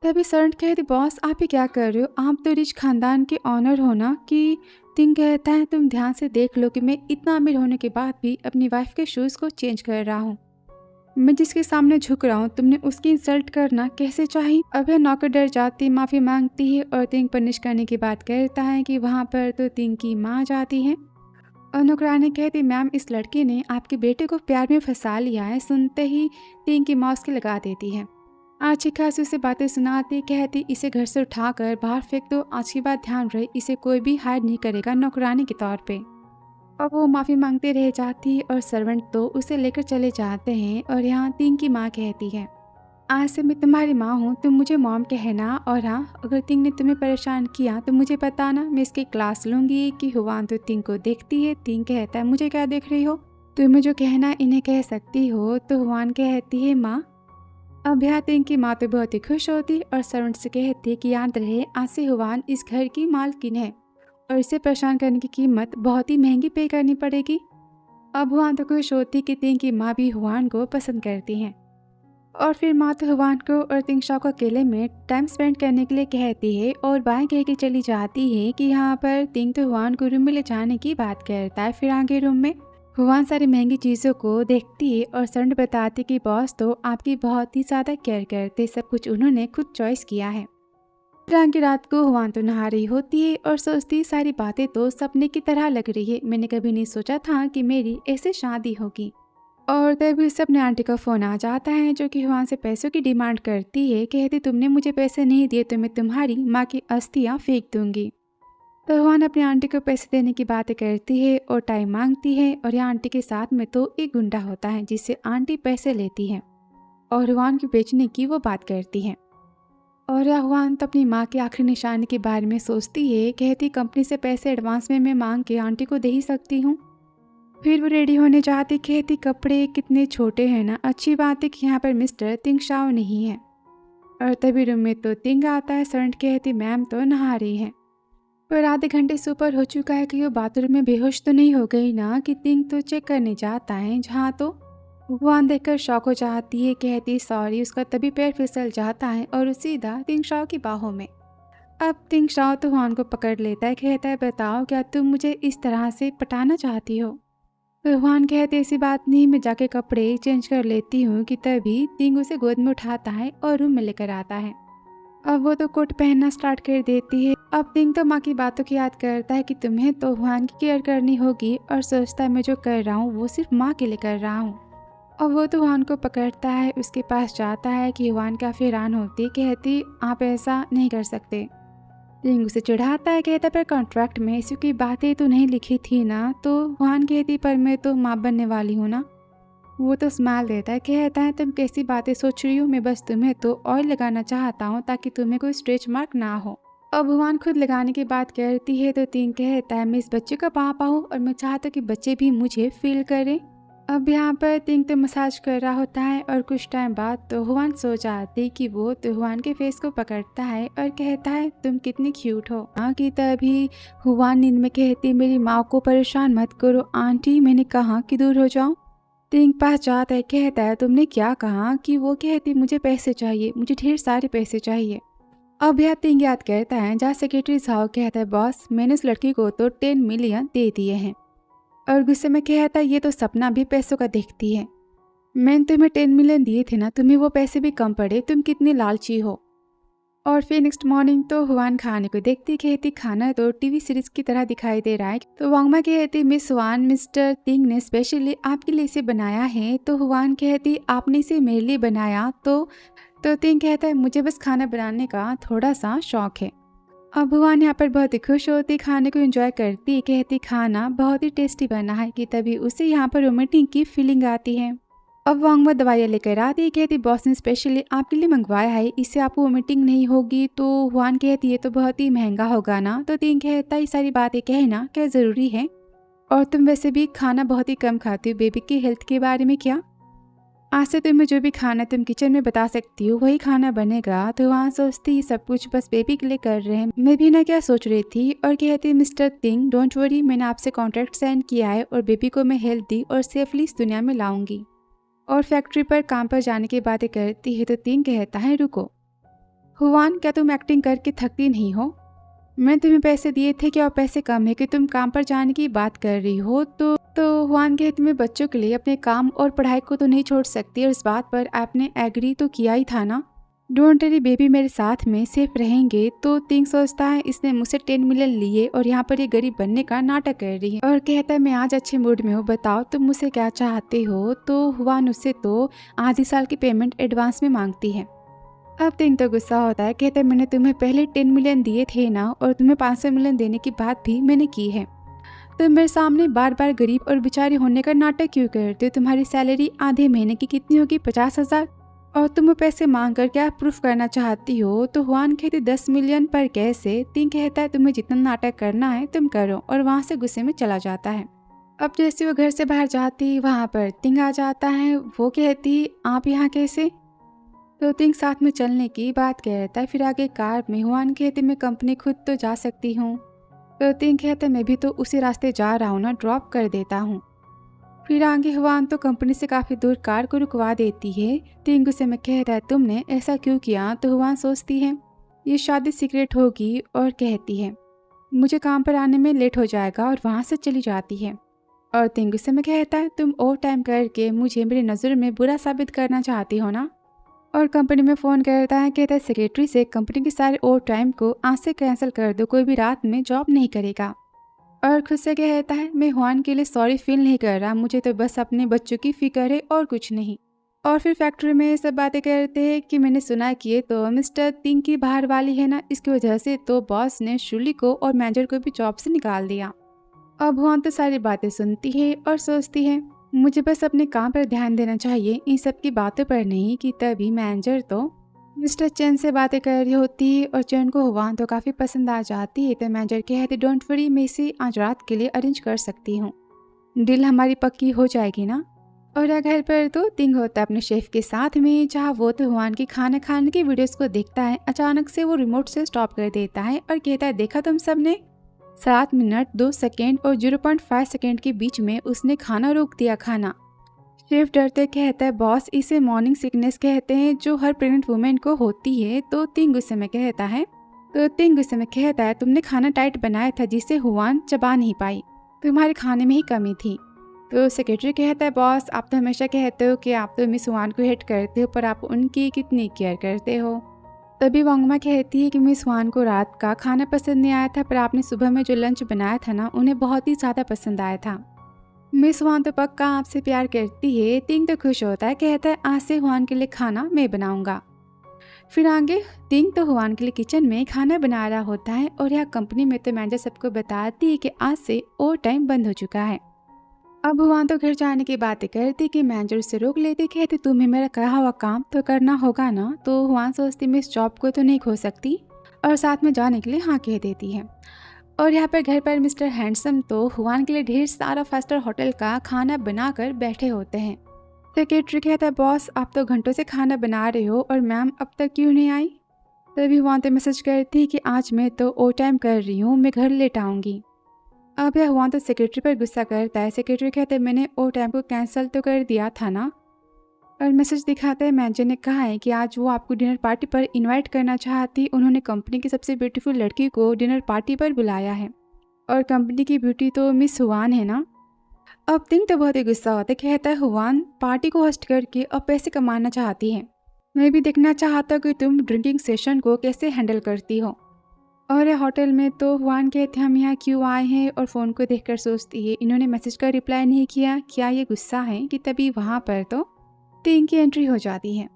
तभी सर्वेंट कहती बॉस आप ही क्या कर रहे हो, आप तो रिच खानदान के ऑनर हो ना। कि तिंग कहता है तुम ध्यान से देख लो कि मैं इतना अमीर होने के बाद भी अपनी वाइफ के शूज़ को चेंज कर रहा हूँ, मैं जिसके सामने झुक रहा हूँ तुमने उसकी इंसल्ट करना कैसे चाही। अब यह नौकर डर जाती, माफ़ी मांगती है और तिंग पनिश करने की बात करता है। कि वहाँ पर तो तिंग की माँ जाती है और नौकरानी कहती मैम इस लड़के ने आपके बेटे को प्यार में फंसा लिया है। सुनते ही तिंग की माँ उसके लगा देती है, अच्छी खासी उसे बातें सुनाती, कहती इसे घर से उठाकर बाहर फेंक दो, आज की बात ध्यान रहे इसे कोई भी हायर नहीं करेगा नौकरानी के तौर पे। और वो माफ़ी मांगते रह जाती और सर्वेंट तो उसे लेकर चले जाते हैं। और यहाँ तिंग की माँ कहती है आज से मैं तुम्हारी माँ हूँ, तुम मुझे मॉम कहना। और हाँ अगर तिंग ने तुम्हें परेशान किया तो मुझे बताना, मैं इसकी क्लास लूँगी। कि हुआन तो तिंग को देखती है, तिंग कहता है मुझे क्या देख रही हो, तुम्हें जो कहना इन्हें कह सकती हो। तो हुआन कहती है माँ अब यहाँ तिंग की माँ तो बहुत ही खुश होती और सर्वेंट से कहती कि याद रहे आज से हुआन इस घर की मालकिन है और इसे परेशान करने की कीमत बहुत ही महंगी पे करनी पड़ेगी। अब हुआन तो खुश होती कि तिंग की माँ भी हुआन को पसंद करती हैं और फिर माँ तो हुआन को और तिंग शाओ को अकेले में टाइम स्पेंड करने के लिए कहती है और बाएं कह के चली जाती है कि यहाँ पर तिंग तो हुआन को रूम में ले जाने की बात करता है। फिर आगे रूम में हुआन सारी महंगी चीज़ों को देखती है और संड बताती कि बॉस तो आपकी बहुत ही ज़्यादा केयर करते, सब कुछ उन्होंने खुद चॉइस किया है। फिर आगे रात को हुआन तो नहा रही होती है और सोचती सारी बातें तो सपने की तरह लग रही है, मैंने कभी नहीं सोचा था कि मेरी ऐसे शादी होगी। और तभी उसे अपने आंटी का फ़ोन आ जाता है जो कि हुआन से पैसों की डिमांड करती है, कहती तुमने मुझे पैसे नहीं दिए तो मैं तुम्हारी माँ की अस्थियाँ फेंक दूंगी। तो हुआन अपनी आंटी को पैसे देने की बातें करती है और टाइम मांगती है और यहाँ आंटी के साथ में तो एक गुंडा होता है जिससे आंटी पैसे लेती है और हुआन को बेचने की वो बात करती है। और हुआन तो अपनी माँ के आखिरी निशाने के बारे में सोचती है, कहती कंपनी से पैसे एडवांस में मैं मांग के आंटी को दे ही सकती हूँ। फिर वो रेडी होने जाती, कहती कपड़े कितने छोटे हैं ना, अच्छी बात है कि यहाँ पर मिस्टर तिंग शाओ नहीं है। और तभी रूम में तो तिंग आता है, सर्वेंट कहती मैम तो नहा रही है। पर आधे घंटे से ऊपर हो चुका है कि वो बाथरूम में बेहोश तो नहीं हो गई ना, कि तिंग तो चेक करने जाता है जहाँ तो हुआन देखकर शॉक हो जाती है, कहती सॉरी। उसका तभी पैर फिसल जाता है और वो सीधा तिंग शाओ की बाहों में। अब तिंग शाओ तो हुआन को पकड़ लेता है, कहता है बताओ क्या तुम मुझे इस तरह से पटाना चाहती हो। तो हुआन कहते ऐसी बात नहीं, मैं जाके कपड़े चेंज कर लेती हूँ। कि तभी तिंग उसे गोद में उठाता है और रूम में लेकर आता है। अब वो तो कोट पहनना स्टार्ट कर देती है। अब तिंग तो माँ की बातों की याद करता है कि तुम्हें तो हुआन की केयर करनी होगी और सोचता है मैं जो कर रहा हूँ वो सिर्फ माँ के लिए कर रहा हूँ। और वो तो हुआन को पकड़ता है, उसके पास जाता है कि हुआन काफ़ी हैरान होती, कहती आप ऐसा नहीं कर सकते। तिंग उसे चिढ़ाता है, कहता पर कॉन्ट्रैक्ट में ऐसी की बातें तो नहीं लिखी थी ना। तो हुआन कहती पर मैं तो माँ बनने वाली हूँ ना। वो तो स्माइल देता है, कहता है तुम कैसी बातें सोच रही हो, मैं बस तुम्हें तो ऑयल लगाना चाहता हूँ ताकि तुम्हें कोई स्ट्रेच मार्क ना हो। अब हुआन खुद लगाने की बात करती है तो तिंग कहता है मैं इस बच्चे का पापा हूँ और मैं चाहता हूँ कि बच्चे भी मुझे फील करें। अब यहाँ पर तिंग तो मसाज कर रहा होता है और कुछ टाइम बाद तो हुआन सो जाती कि वो तो हुआन के फेस को पकड़ता है और कहता है तुम कितनी क्यूट हो। कि तभी हुआन नींद में कहती मेरी माँ को परेशान मत करो आंटी, मैंने कहा कि दूर हो जाओ। तिंग पास जाता है, कहता है तुमने क्या कहा। कि वो कहती मुझे पैसे चाहिए, मुझे ढेर सारे पैसे चाहिए। अब यह तिंग याद करता है जहाँ सेक्रेटरी साहब कहता है बॉस मैंने उस लड़की को तो 10 मिलियन दे दिए हैं। और गुस्से में कहता है ये तो सपना भी पैसों का देखती है, मैंने तुम्हें 10 मिलियन दिए थे ना, तुम्हें वो पैसे भी कम पड़े, तुम कितनी लालची हो। और फिर नेक्स्ट मॉर्निंग तो हुआन खाने को देखती, कहती खाना तो टीवी सीरीज की तरह दिखाई दे रहा है। तो वांगमा कहती मिस हुआन मिस्टर तिंग ने स्पेशली आपके लिए इसे बनाया है। तो हुआन कहती आपने इसे मेरे लिए बनाया। तो तिंग कहता है मुझे बस खाना बनाने का थोड़ा सा शौक है। अब हुआन यहाँ पर बहुत ही खुश होती, खाने को एंजॉय करती, कहती खाना बहुत ही टेस्टी बना है। कि तभी उसे यहाँ पर रोमांटिक की फीलिंग आती है। अब वांगमा दवाइयाँ लेकर आती, कहती बॉस ने स्पेशली आपके लिए मंगवाया है, इससे आपको वोमिटिंग नहीं होगी। तो हुआन कहती है तो बहुत ही महंगा होगा ना। तो तिंग कहता ये सारी बातें कहना क्या ज़रूरी है, और तुम वैसे भी खाना बहुत ही कम खाती हो, बेबी की हेल्थ के बारे में क्या। आज से तुम्हें जो भी खाना तुम किचन में बता सकती हो वही खाना बनेगा। तो वहाँ सोचती सब कुछ बस बेबी के लिए कर रहे हैं, मैं भी ना क्या सोच रही थी। और कहती मिस्टर तिंग डोंट वरी, मैंने आपसे कॉन्ट्रैक्ट साइन किया है और बेबी को मैं हेल्थ दी और सेफली इस दुनिया में लाऊंगी। और फैक्ट्री पर काम पर जाने की बातें करती है। तो तिंग कहता है रुको हुआन, क्या तुम एक्टिंग करके थकती नहीं हो, मैंने तुम्हें पैसे दिए थे क्या और पैसे कम है कि तुम काम पर जाने की बात कर रही हो। तो हुआन कहती मैं बच्चों के लिए अपने काम और पढ़ाई को तो नहीं छोड़ सकती, और इस बात पर आपने एग्री तो किया ही था ना। डोंट वरी बेबी मेरे साथ में सेफ रहेंगे। तो तिंग सोचता है इसने मुझसे 10 मिलियन लिए और यहाँ पर ये गरीब बनने का नाटक कर रही है। और कहता है मैं आज अच्छे मूड में हूँ, बताओ तुम मुझसे क्या चाहते हो। तो हुआन उससे तो आधी साल की पेमेंट एडवांस में मांगती है। अब तिंग तो गुस्सा होता है, कहता है मैंने तुम्हें पहले 10 मिलियन दिए थे ना, और तुम्हें 500 मिलियन देने की बात भी मैंने की है। तुम मेरे सामने बार बार गरीब और बेचारी होने का नाटक क्यों करते हो। तुम्हारी सैलरी आधे महीने की कितनी होगी, 50,000, और तुम पैसे मांग कर क्या प्रूफ करना चाहती हो। तो हुआन कहती 10 मिलियन पर कैसे। तिंग कहता है तुम्हें जितना नाटक करना है तुम करो, और वहाँ से गुस्से में चला जाता है। अब जैसे वो घर से बाहर जाती वहाँ पर तिंग आ जाता है। वो कहती आप यहाँ कैसे। तो तिंग साथ में चलने की बात कहता है। फिर आगे कार में हुआन कहते मैं कंपनी खुद तो जा सकती हूँ। तो तिंग कहता मैं भी तो उसी रास्ते जा रहा हूँ ना, ड्रॉप कर देता हूँ। फिर आगे हुआन तो कंपनी से काफ़ी दूर कार को रुकवा देती है। तिंग गुस्से में कहता है तुमने ऐसा क्यों किया। तो हुआन सोचती है ये शादी सीक्रेट होगी और कहती है मुझे काम पर आने में लेट हो जाएगा और वहाँ से चली जाती है। और तिंग गुस्से में कहता है तुम ओवर टाइम करके मुझे मेरी नज़र में बुरा साबित करना चाहती हो ना। और कंपनी में फ़ोन करता है, कहता है सेक्रेटरी से कंपनी के सारे ओवर टाइम को आज से कैंसिल कर दो, कोई भी रात में जॉब नहीं करेगा। और खुद से कहता है मैं हुआन के लिए सॉरी फील नहीं कर रहा, मुझे तो बस अपने बच्चों की फिक्र है और कुछ नहीं। और फिर फैक्ट्री में सब बातें करते हैं कि मैंने सुना कि ये तो मिस्टर तिंग की बाहर वाली है ना, इसकी वजह से तो बॉस ने शुली को और मैनेजर को भी जॉब से निकाल दिया। अब हुआन तो सारी बातें सुनती है और सोचती है मुझे बस अपने काम पर ध्यान देना चाहिए, इन सब की बातों पर नहीं। कि तभी मैनेजर तो मिस्टर चेन से बातें कर रही होती है और चेन को हुआन तो काफ़ी पसंद आ जाती है। तो मैनेजर कहते डोंट वरी, मैं इसे आज रात के लिए अरेंज कर सकती हूँ, डील हमारी पक्की हो जाएगी ना। और घर पर तो तिंग होता है अपने शेफ के साथ में, जहाँ वो तो हुआन की खाना खाने की वीडियोस को देखता है। अचानक से वो रिमोट से स्टॉप कर देता है और कहता है देखा तुम सबने, 7 मिनट 2 सेकेंड और 0.5 सेकेंड के बीच में उसने खाना रोक दिया। खाना शेफ डरते कहता है बॉस इसे मॉर्निंग सिकनेस कहते हैं जो हर प्रेग्नेंट वुमेन को होती है। तो तिंग गुस्से में कहता है तुमने खाना टाइट बनाया था जिसे हुआन चबा नहीं पाई, तुम्हारे खाने में ही कमी थी। तो सेक्रेटरी कहता है बॉस आप तो हमेशा कहते हो कि आप तो मिस हुआन को हेट करते हो, पर आप उनकी कितनी केयर करते हो। तभी वांगमा कहती है कि मिस हुआन को रात का खाना पसंद नहीं आया था, पर आपने सुबह में जो लंच बनाया था ना, उन्हें बहुत ही ज़्यादा पसंद आया था। मिस हुआन तो पक्का आपसे प्यार करती है। तिंग तो खुश होता है, कहता है आज से हुआन के लिए खाना मैं बनाऊंगा। फिर आगे तिंग तो हुआन के लिए किचन में खाना बना रहा होता है और यहाँ कंपनी में तो मैनेजर सबको बताती है कि आज से ओवर टाइम बंद हो चुका है। अब हुआन तो घर जाने की बातें करती कि मैनेजर उससे रोक लेती, कहती तुम्हें मेरा कहा हुआ काम तो करना होगा ना। तो हुआन सोचती मैं इस जॉब को तो नहीं खो सकती और साथ में जाने के लिए हाँ कह देती है। और यहाँ पर घर पर मिस्टर हैंडसम तो हुआन के लिए ढेर सारा 5 स्टार होटल का खाना बनाकर बैठे होते हैं। सेक्रेटरी कहता है बॉस आप तो घंटों से खाना बना रहे हो और मैम अब तक क्यों नहीं आई। तभी हुआन तो मैसेज करती कि आज मैं तो ओवर टाइम कर रही हूँ, मैं घर लेट आऊँगी। अब यह हुआन तो सेक्रेटरी पर गुस्सा करता है। सेक्रेटरी कहते हैं मैंने ओवर टाइम को कैंसिल तो कर दिया था ना। और मैसेज दिखाता है मैनेजर ने कहा है कि आज वो आपको डिनर पार्टी पर इनवाइट करना चाहती, उन्होंने कंपनी की सबसे ब्यूटीफुल लड़की को डिनर पार्टी पर बुलाया है और कंपनी की ब्यूटी तो मिस हुआन है ना। अब तिंग तो बहुत ही गुस्सा होता है, कहता है हुआन पार्टी को होस्ट करके अब पैसे कमाना चाहती है, मैं भी देखना चाहता कि तुम ड्रिंकिंग सेशन को कैसे हैंडल करती हो। और होटल में तो हुआन कहते हम यहाँ क्यों आए हैं और फ़ोन को देखकर सोचती है इन्होंने मैसेज का रिप्लाई नहीं किया, क्या ये गुस्सा है। कि तभी वहाँ पर तो तिंग की एंट्री हो जाती है।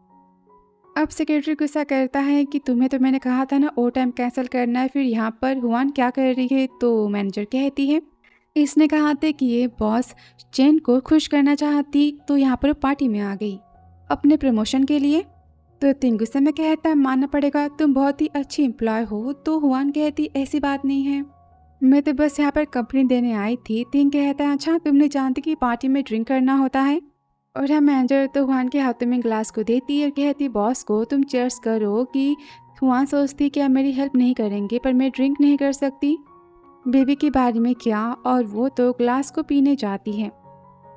अब सेक्रेटरी गुस्सा करता है कि तुम्हें तो मैंने कहा था ना ओवर टाइम कैंसिल करना है, फिर यहाँ पर हुआन क्या कर रही है। तो मैनेजर कहती है इसने कहा था कि ये बॉस चेन को खुश करना चाहती, तो यहाँ पर पार्टी में आ गई अपने प्रमोशन के लिए। तो तिंग गुस्से में कहता है मानना पड़ेगा तुम बहुत ही अच्छी एम्प्लॉय हो। तो हुआन कहती ऐसी बात नहीं है, मैं तो बस यहाँ पर कंपनी देने आई थी। तिंग कहता है अच्छा तुमने जानती कि पार्टी में ड्रिंक करना होता है। और यहाँ मैनेजर तो हुआन के हाथों में ग्लास को देती है और कहती बॉस को तुम चीयर्स करो। कि हुआन सोचती क्या मेरी हेल्प नहीं करेंगे, पर मैं ड्रिंक नहीं कर सकती, बेबी के बारे में क्या। और वो तो ग्लास को पीने जाती है।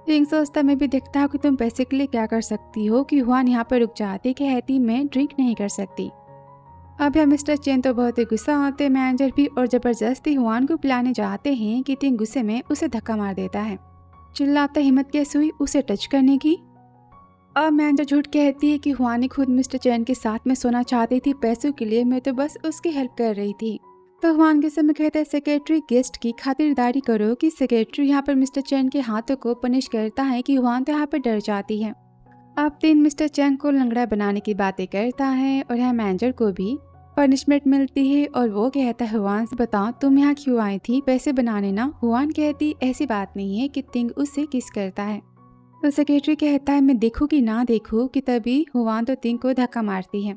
तिंग सोचता मैं भी देखता हूँ कि तुम पैसे के लिए क्या कर सकती हो। कि हुआन यहाँ पर रुक जाती, कहती मैं ड्रिंक नहीं कर सकती। अब यहाँ मिस्टर चेन तो बहुत ही गुस्सा होते मैनेजर भी, और ज़बरदस्ती हुआन को पिलाने जाते हैं। कि तिंग गुस्से में उसे धक्का मार देता है, चिल्लाता हिम्मत कैसे हुई उसे टच करने की। अब मैनेजर झूठ कहती है कि हुआन ने खुद मिस्टर चेन के साथ में सोना चाहती थी पैसों के लिए, मैं तो बस उसकी हेल्प कर रही थी। तो हुआन के समय कहता है सेक्रेटरी गेस्ट की खातिरदारी करो। कि सेक्रेटरी यहाँ पर मिस्टर चेन के हाथों को पनिश करता है कि हुआन तो यहाँ पर डर जाती है। अब तीन मिस्टर चेन को लंगड़ा बनाने की बातें करता है और यहाँ मैनेजर को भी पनिशमेंट मिलती है और वो कहता है हुआन से बताओ तुम यहाँ क्यों आई थी, पैसे बनाने ना। हुआन कहती ऐसी बात नहीं है। कि तिंग उससे किस करता है। तो सेक्रेटरी कहता है मैं देखूँ कि ना देखूँ। कि तभी हुआन तो तिंग को धक्का मारती है।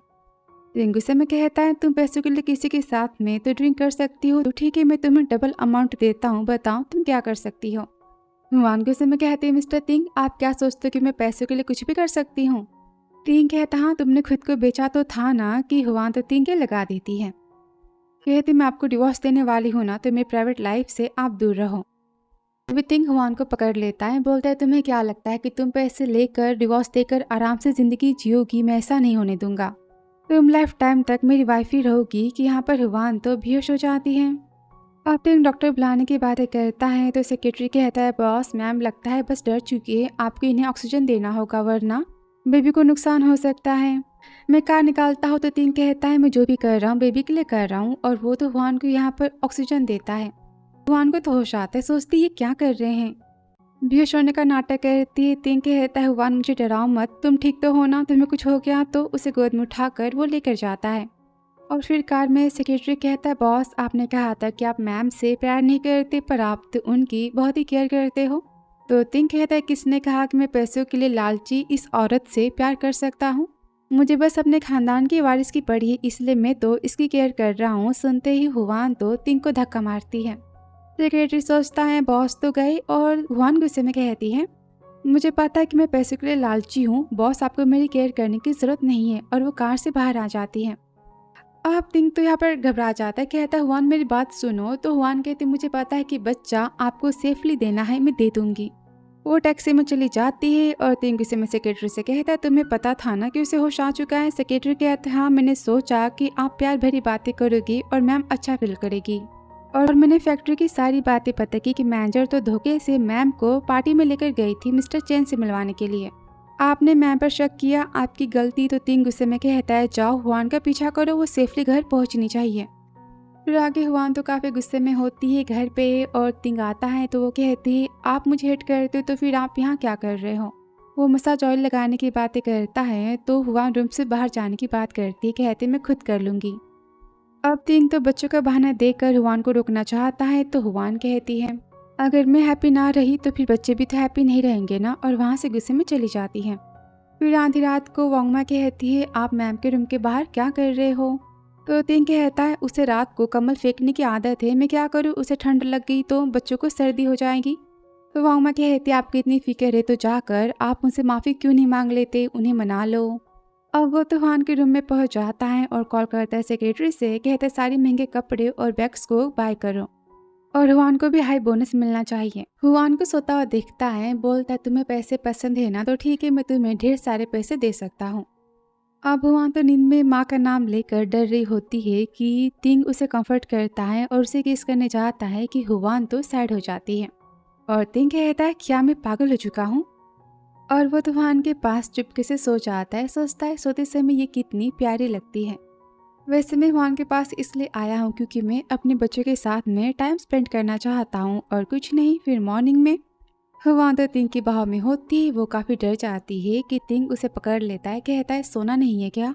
तिंग गुस्से में कहता है तुम पैसों के लिए किसी के साथ में तो ड्रिंक कर सकती हो, तो ठीक है मैं तुम्हें डबल अमाउंट देता हूँ, बताओ तुम क्या कर सकती हो। हुआन गुस्से में कहते हैं मिस्टर तिंग आप क्या सोचते हो कि मैं पैसों के लिए कुछ भी कर सकती हूँ। तिंग कहता हाँ तुमने खुद को बेचा तो था ना कि हुआन तो तिंग के लगा देती है। कहती मैं आपको डिवोर्स देने वाली हूँ ना तो मेरी प्राइवेट लाइफ से आप दूर रहो। अभी तिंग हुआन को पकड़ लेता है, बोलता है तुम्हें क्या लगता है कि तुम पैसे लेकर डिवोर्स देकर आराम से ज़िंदगी जियोगी? मैं ऐसा नहीं होने दूंगा। तुम लाइफ टाइम तक मेरी वाइफ ही रहोगी। कि यहाँ पर हुआन तो बेहोश हो जाती है। अब तिंग डॉक्टर बुलाने की बातें करता है तो सेक्रेटरी कहता है बॉस मैम लगता है बस डर चुकी है, आपको इन्हें ऑक्सीजन देना होगा वरना बेबी को नुकसान हो सकता है। मैं कार निकालता हूँ तो तिंग कहता है मैं जो भी कर रहा हूँ बेबी के लिए कर रहा हूँ, और वो तो हुआन को यहाँ पर ऑक्सीजन देता है। हुआन को तो होश आता है, सोचती है ये क्या कर रहे हैं। बेहोश होने का नाटक करती है। तिंग कहता है हुआन मुझे डराओ मत, तुम ठीक तो हो ना? तुम्हें कुछ हो गया तो उसे गोद में उठाकर वो लेकर जाता है। और फिर कार में सेक्रेटरी कहता है बॉस आपने कहा था कि आप मैम से प्यार नहीं करते पर आप तो उनकी बहुत ही केयर करते हो। तो तिंग कहता है किसने कहा कि मैं पैसों के लिए लालची इस औरत से प्यार कर सकता हूँ? मुझे बस अपने खानदान की वारिस की पड़ी है इसलिए मैं तो इसकी केयर कर रहा हूँ। सुनते ही हुआन तो तिंग को धक्का मारती है। सेक्रेटरी सोचता है बॉस तो गए, और हुआन गुस्से में कहती है मुझे पता है कि मैं पैसों के लिए लालची हूँ, बॉस आपको मेरी केयर करने की जरूरत नहीं है। और वो कार से बाहर आ जाती है। अब तिंग तो यहाँ पर घबरा जाता है, कहता है हुआन मेरी बात सुनो। तो हुआन कहती मुझे पता है कि बच्चा आपको सेफली देना है, मैं दे दूंगी। वो टैक्सी में चली जाती है और तिंग गुस्से में सेक्रेटरी से कहता है तुम्हें पता था ना कि उसे होश आ चुका है? सेक्रेटरी कहता है हाँ मैंने सोचा कि आप प्यार भरी बातें करोगी और मैम अच्छा फील करेगी। और मैंने फैक्ट्री की सारी बातें पता की कि मैनेजर तो धोखे से मैम को पार्टी में लेकर गई थी मिस्टर चेन से मिलवाने के लिए। आपने मैम पर शक किया, आपकी गलती। तो तिंग गुस्से में कहता है जाओ हुआन का पीछा करो, वो सेफली घर पहुंचनी चाहिए। फिर आगे हुआन तो काफ़ी गुस्से में होती है घर पे, और तिंग आता है तो वो कहती है आप मुझे हिट करते हो तो फिर आप यहाँ क्या कर रहे हो? वो मसाज ऑयल लगाने की बातें करता है तो हुआन रूम से बाहर जाने की बात करती है, कहते मैं खुद कर लूँगी। अब तिंग तो बच्चों का बहाना देकर हुआन को रोकना चाहता है तो हुआन कहती है अगर मैं हैप्पी ना रही तो फिर बच्चे भी तो हैप्पी नहीं रहेंगे ना, और वहाँ से गुस्से में चली जाती है। फिर आधी रात को वांगमा कहती है आप मैम के रूम के बाहर क्या कर रहे हो? तो तिंग कहता है उसे रात को कमल फेंकने की आदत है, मैं क्या करूँ, उसे ठंड लग गई तो बच्चों को सर्दी हो जाएगी। तो वांगमा कहती है आपकी इतनी फिक्र है तो जाकर आप उनसे माफ़ी क्यों नहीं मांग लेते, उन्हें मना लो। अब वो तो हुआन के रूम में पहुंच जाता है और कॉल करता है सेक्रेटरी से, कहता है सारे महंगे कपड़े और बैग्स को बाय करो और हुआन को भी हाई बोनस मिलना चाहिए। हुआन को सोता हुआ दिखता है, बोलता है तुम्हें पैसे पसंद है ना, तो ठीक है मैं तुम्हें ढेर सारे पैसे दे सकता हूँ। अब हुआन तो नींद में माँ का नाम लेकर डर रही होती है कि तिंग उसे कंफर्ट करता है और उसे किस करने जाता है कि हुआन तो सैड हो जाती है। और तिंग कहता है क्या मैं पागल हो चुका हूँ? और वो तो हुआन के पास चुपके से सो जाता है, सोचता है सोते समय ये कितनी प्यारी लगती है। वैसे मैं हुआन के पास इसलिए आया हूँ क्योंकि मैं अपने बच्चों के साथ में टाइम स्पेंड करना चाहता हूँ और कुछ नहीं। फिर मॉर्निंग में हुआन तो तिंग की बाहों में होती है, वो काफ़ी डर जाती है कि तिंग उसे पकड़ लेता है, कहता है सोना नहीं है क्या?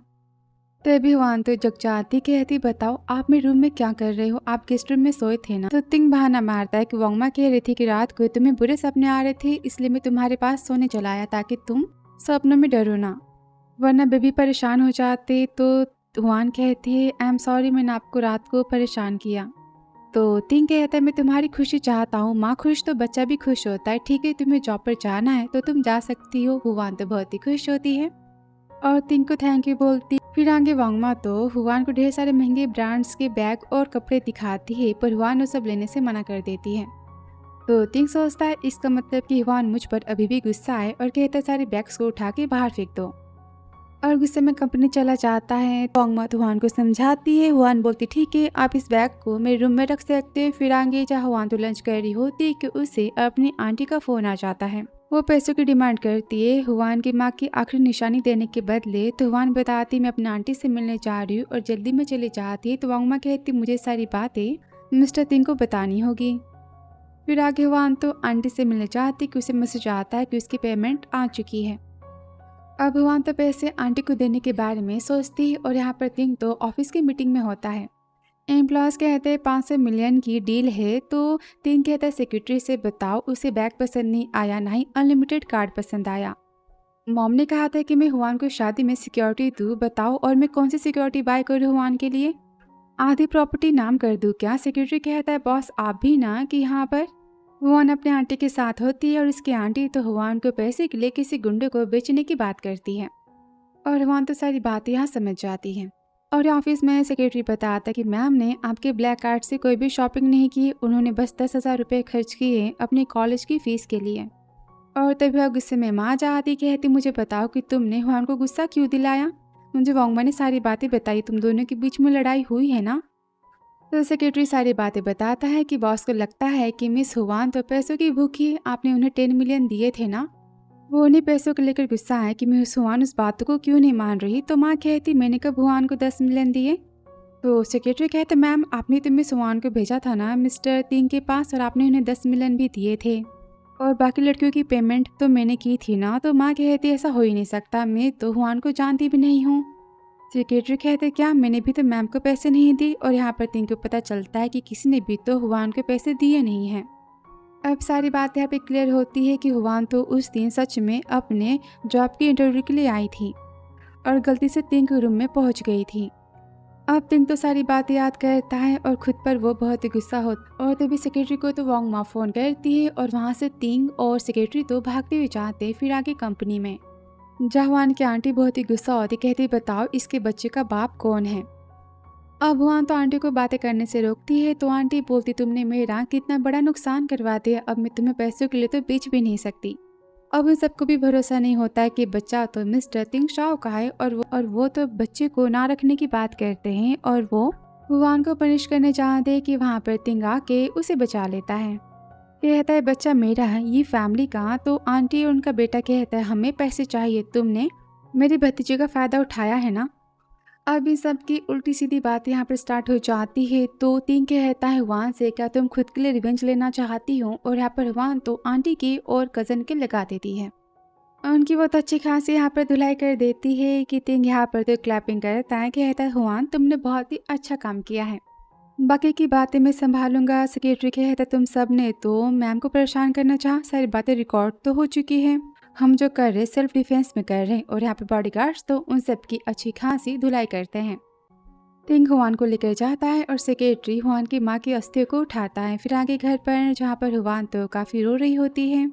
तभी हुआन तो जग जाती, कहती बताओ आप मेरे रूम में क्या कर रहे हो, आप गेस्ट रूम में सोए थे ना? तो तिंग बहाना मारता है कि वांगमा कह रही थी कि रात को तुम्हें बुरे सपने आ रहे थे इसलिए मैं तुम्हारे पास सोने चला आया ताकि तुम सपनों में डरो ना, वरना बेबी परेशान हो जाते। तो हुआन कहती है आई एम सॉरी मैंने आपको रात को परेशान किया। तो तिंग कहता है मैं तुम्हारी खुशी चाहता हूँ, माँ खुश तो बच्चा भी खुश होता है। ठीक है तुम्हें जॉब पर जाना है तो तुम जा सकती हो। हुआन तो बहुत ही खुश होती है और तिंग को थैंक यू बोलती। फिर आगे वांगमा तो हुआन को ढेर सारे महंगे ब्रांड्स के बैग और कपड़े दिखाती है पर हुआन वो सब लेने से मना कर देती है। तो तिंग सोचता है इसका मतलब कि हुआन मुझ पर अभी भी गुस्सा है और कहता है सारे बैग्स को उठा के बाहर फेंक दो, और गुस्से में कंपनी चला जाता है। वांगमा तो हुआन को समझाती है, हुआन बोलती ठीक है आप इस बैग को मेरे रूम में रख सकते हो। फिर आगे जहाँ हुआन तो लंच कर रही होती है कि उसे अपनी आंटी का फोन आ जाता है, वो पैसों की डिमांड करती है हुआन की माँ की आखिरी निशानी देने के बदले। तो हुआन बताती मैं अपनी आंटी से मिलने जा रही हूँ और जल्दी में चली जाती है। तो वांगमा कहती मुझे सारी बातें मिस्टर तिंग को बतानी होगी। फिर आगे हुआन तो आंटी से मिलने चाहती कि उसे मैसेज आता है कि उसकी पेमेंट आ चुकी है। अब हुआन तो पैसे आंटी को देने के बारे में सोचती है और यहाँ पर तिंग तो ऑफिस की मीटिंग में होता है। एम्प्लॉयज़ कहते हैं 500 मिलियन की डील है। तो तिंग कहता है सेक्रेटरी से बताओ उसे बैग पसंद नहीं आया, ना ही अनलिमिटेड कार्ड पसंद आया। मॉम ने कहा था कि मैं हुआन को शादी में सिक्योरिटी दूँ, बताओ और मैं कौन सी सिक्योरिटी बाय करूँ हुआन के लिए? आधी प्रॉपर्टी नाम कर दूँ क्या? सेक्रेटरी कहता है बॉस आप भी ना। कि यहाँ पर हुआन अपने आंटी के साथ होती है और इसकी आंटी तो हुआन को पैसे के लिए किसी गुंडे को बेचने की बात करती है। और हुआन तो सारी बातें यहाँ समझ जाती हैं। और ऑफिस में सेक्रेटरी बताता कि मैम ने आपके ब्लैक कार्ड से कोई भी शॉपिंग नहीं की, उन्होंने बस 10,000 रुपये खर्च किए अपनी कॉलेज की फ़ीस के लिए। और तभी वह गुस्से में माँ जाती, कहती मुझे बताओ कि तुमने हुआन को गुस्सा क्यों दिलाया। मुझे वांगमा ने सारी बातें बताई, तुम दोनों के बीच में लड़ाई हुई है ना। तो सेक्रेटरी सारी बातें बताता है कि बॉस को लगता है कि मिस हुआन तो पैसों की भूखी, आपने उन्हें 10 मिलियन दिए थे ना। वो उन्हीं पैसों को लेकर गुस्सा है कि मिस हुआन उस बात को क्यों नहीं मान रही। तो माँ कहती मैंने कब हुआन को 10 मिलियन दिए। तो सेक्रेटरी कहते मैम आपने तो मिस हुआन को भेजा था ना मिस्टर तिंग के पास, और आपने उन्हें 10 मिलियन भी दिए थे, और बाकी लड़कियों की पेमेंट तो मैंने की थी ना। तो माँ कहती ऐसा हो ही नहीं सकता, मैं तो हुआन को जानती भी नहीं हूँ। सेक्रेटरी कहते क्या, मैंने भी तो मैम को पैसे नहीं दी। और यहाँ पर तिंग को पता चलता है कि किसी ने भी तो हुआन को पैसे दिए नहीं हैं। अब सारी बात यहाँ पे क्लियर होती है कि हुआन तो उस दिन सच में अपने जॉब की इंटरव्यू के लिए आई थी और गलती से तिंग के रूम में पहुँच गई थी। अब तिंग तो सारी बातें याद करता है और खुद पर वो बहुत ही गुस्सा होता। और तभी सेक्रेटरी को तो वांगमा फ़ोन करती है और वहाँ से तिंग और सेक्रेटरी तो भागते हुए जाते फिर आगे कंपनी में। जहान की आंटी बहुत ही गुस्सा होती, कहती बताओ इसके बच्चे का बाप कौन है। अब हुआन तो आंटी को बातें करने से रोकती है। तो आंटी बोलती तुमने मेरा कितना बड़ा नुकसान करवा दिया, अब मैं तुम्हें पैसों के लिए तो बेच भी नहीं सकती। अब इन सबको भी भरोसा नहीं होता है कि बच्चा तो मिस्टर तिंग शाओ का है और वो तो बच्चे को ना रखने की बात करते हैं, और वो हुआन को पनिश करने चाहते हैं कि वहाँ पर तिंग आके उसे बचा लेता है। कहता है बच्चा मेरा है, ये फैमिली का। तो आंटी और उनका बेटा कहता है हमें पैसे चाहिए, तुमने मेरे भतीजे का फ़ायदा उठाया है ना। अब इन सब की उल्टी सीधी बातें यहाँ पर स्टार्ट हो जाती है। तो तिंग कहता है हुआन से क्या तुम खुद के लिए रिवेंज लेना चाहती हो। और यहाँ पर हुआन तो आंटी की और कज़न के लगा देती है। उनकी बहुत अच्छी खासी यहाँ पर धुलाई कर देती है कि तिंग यहाँ पर तो क्लैपिंग करता है, कहता है हुआन तुमने बहुत ही अच्छा काम किया है, बाकी की बातें मैं संभालूंगा। सेक्रेटरी कहता है तुम सब ने तो मैम को परेशान करना चाहा, सारी बातें रिकॉर्ड तो हो चुकी हैं, हम जो कर रहे सेल्फ डिफेंस में कर रहे हैं। और यहाँ पे बॉडीगार्ड्स तो उन सब की अच्छी खासी धुलाई करते हैं। तिंग हुआन को लेकर जाता है और सेक्रेटरी हुआन की माँ की अस्थियों को उठाता है फिर आगे घर पर, जहाँ पर हुआन तो काफ़ी रो रही होती है।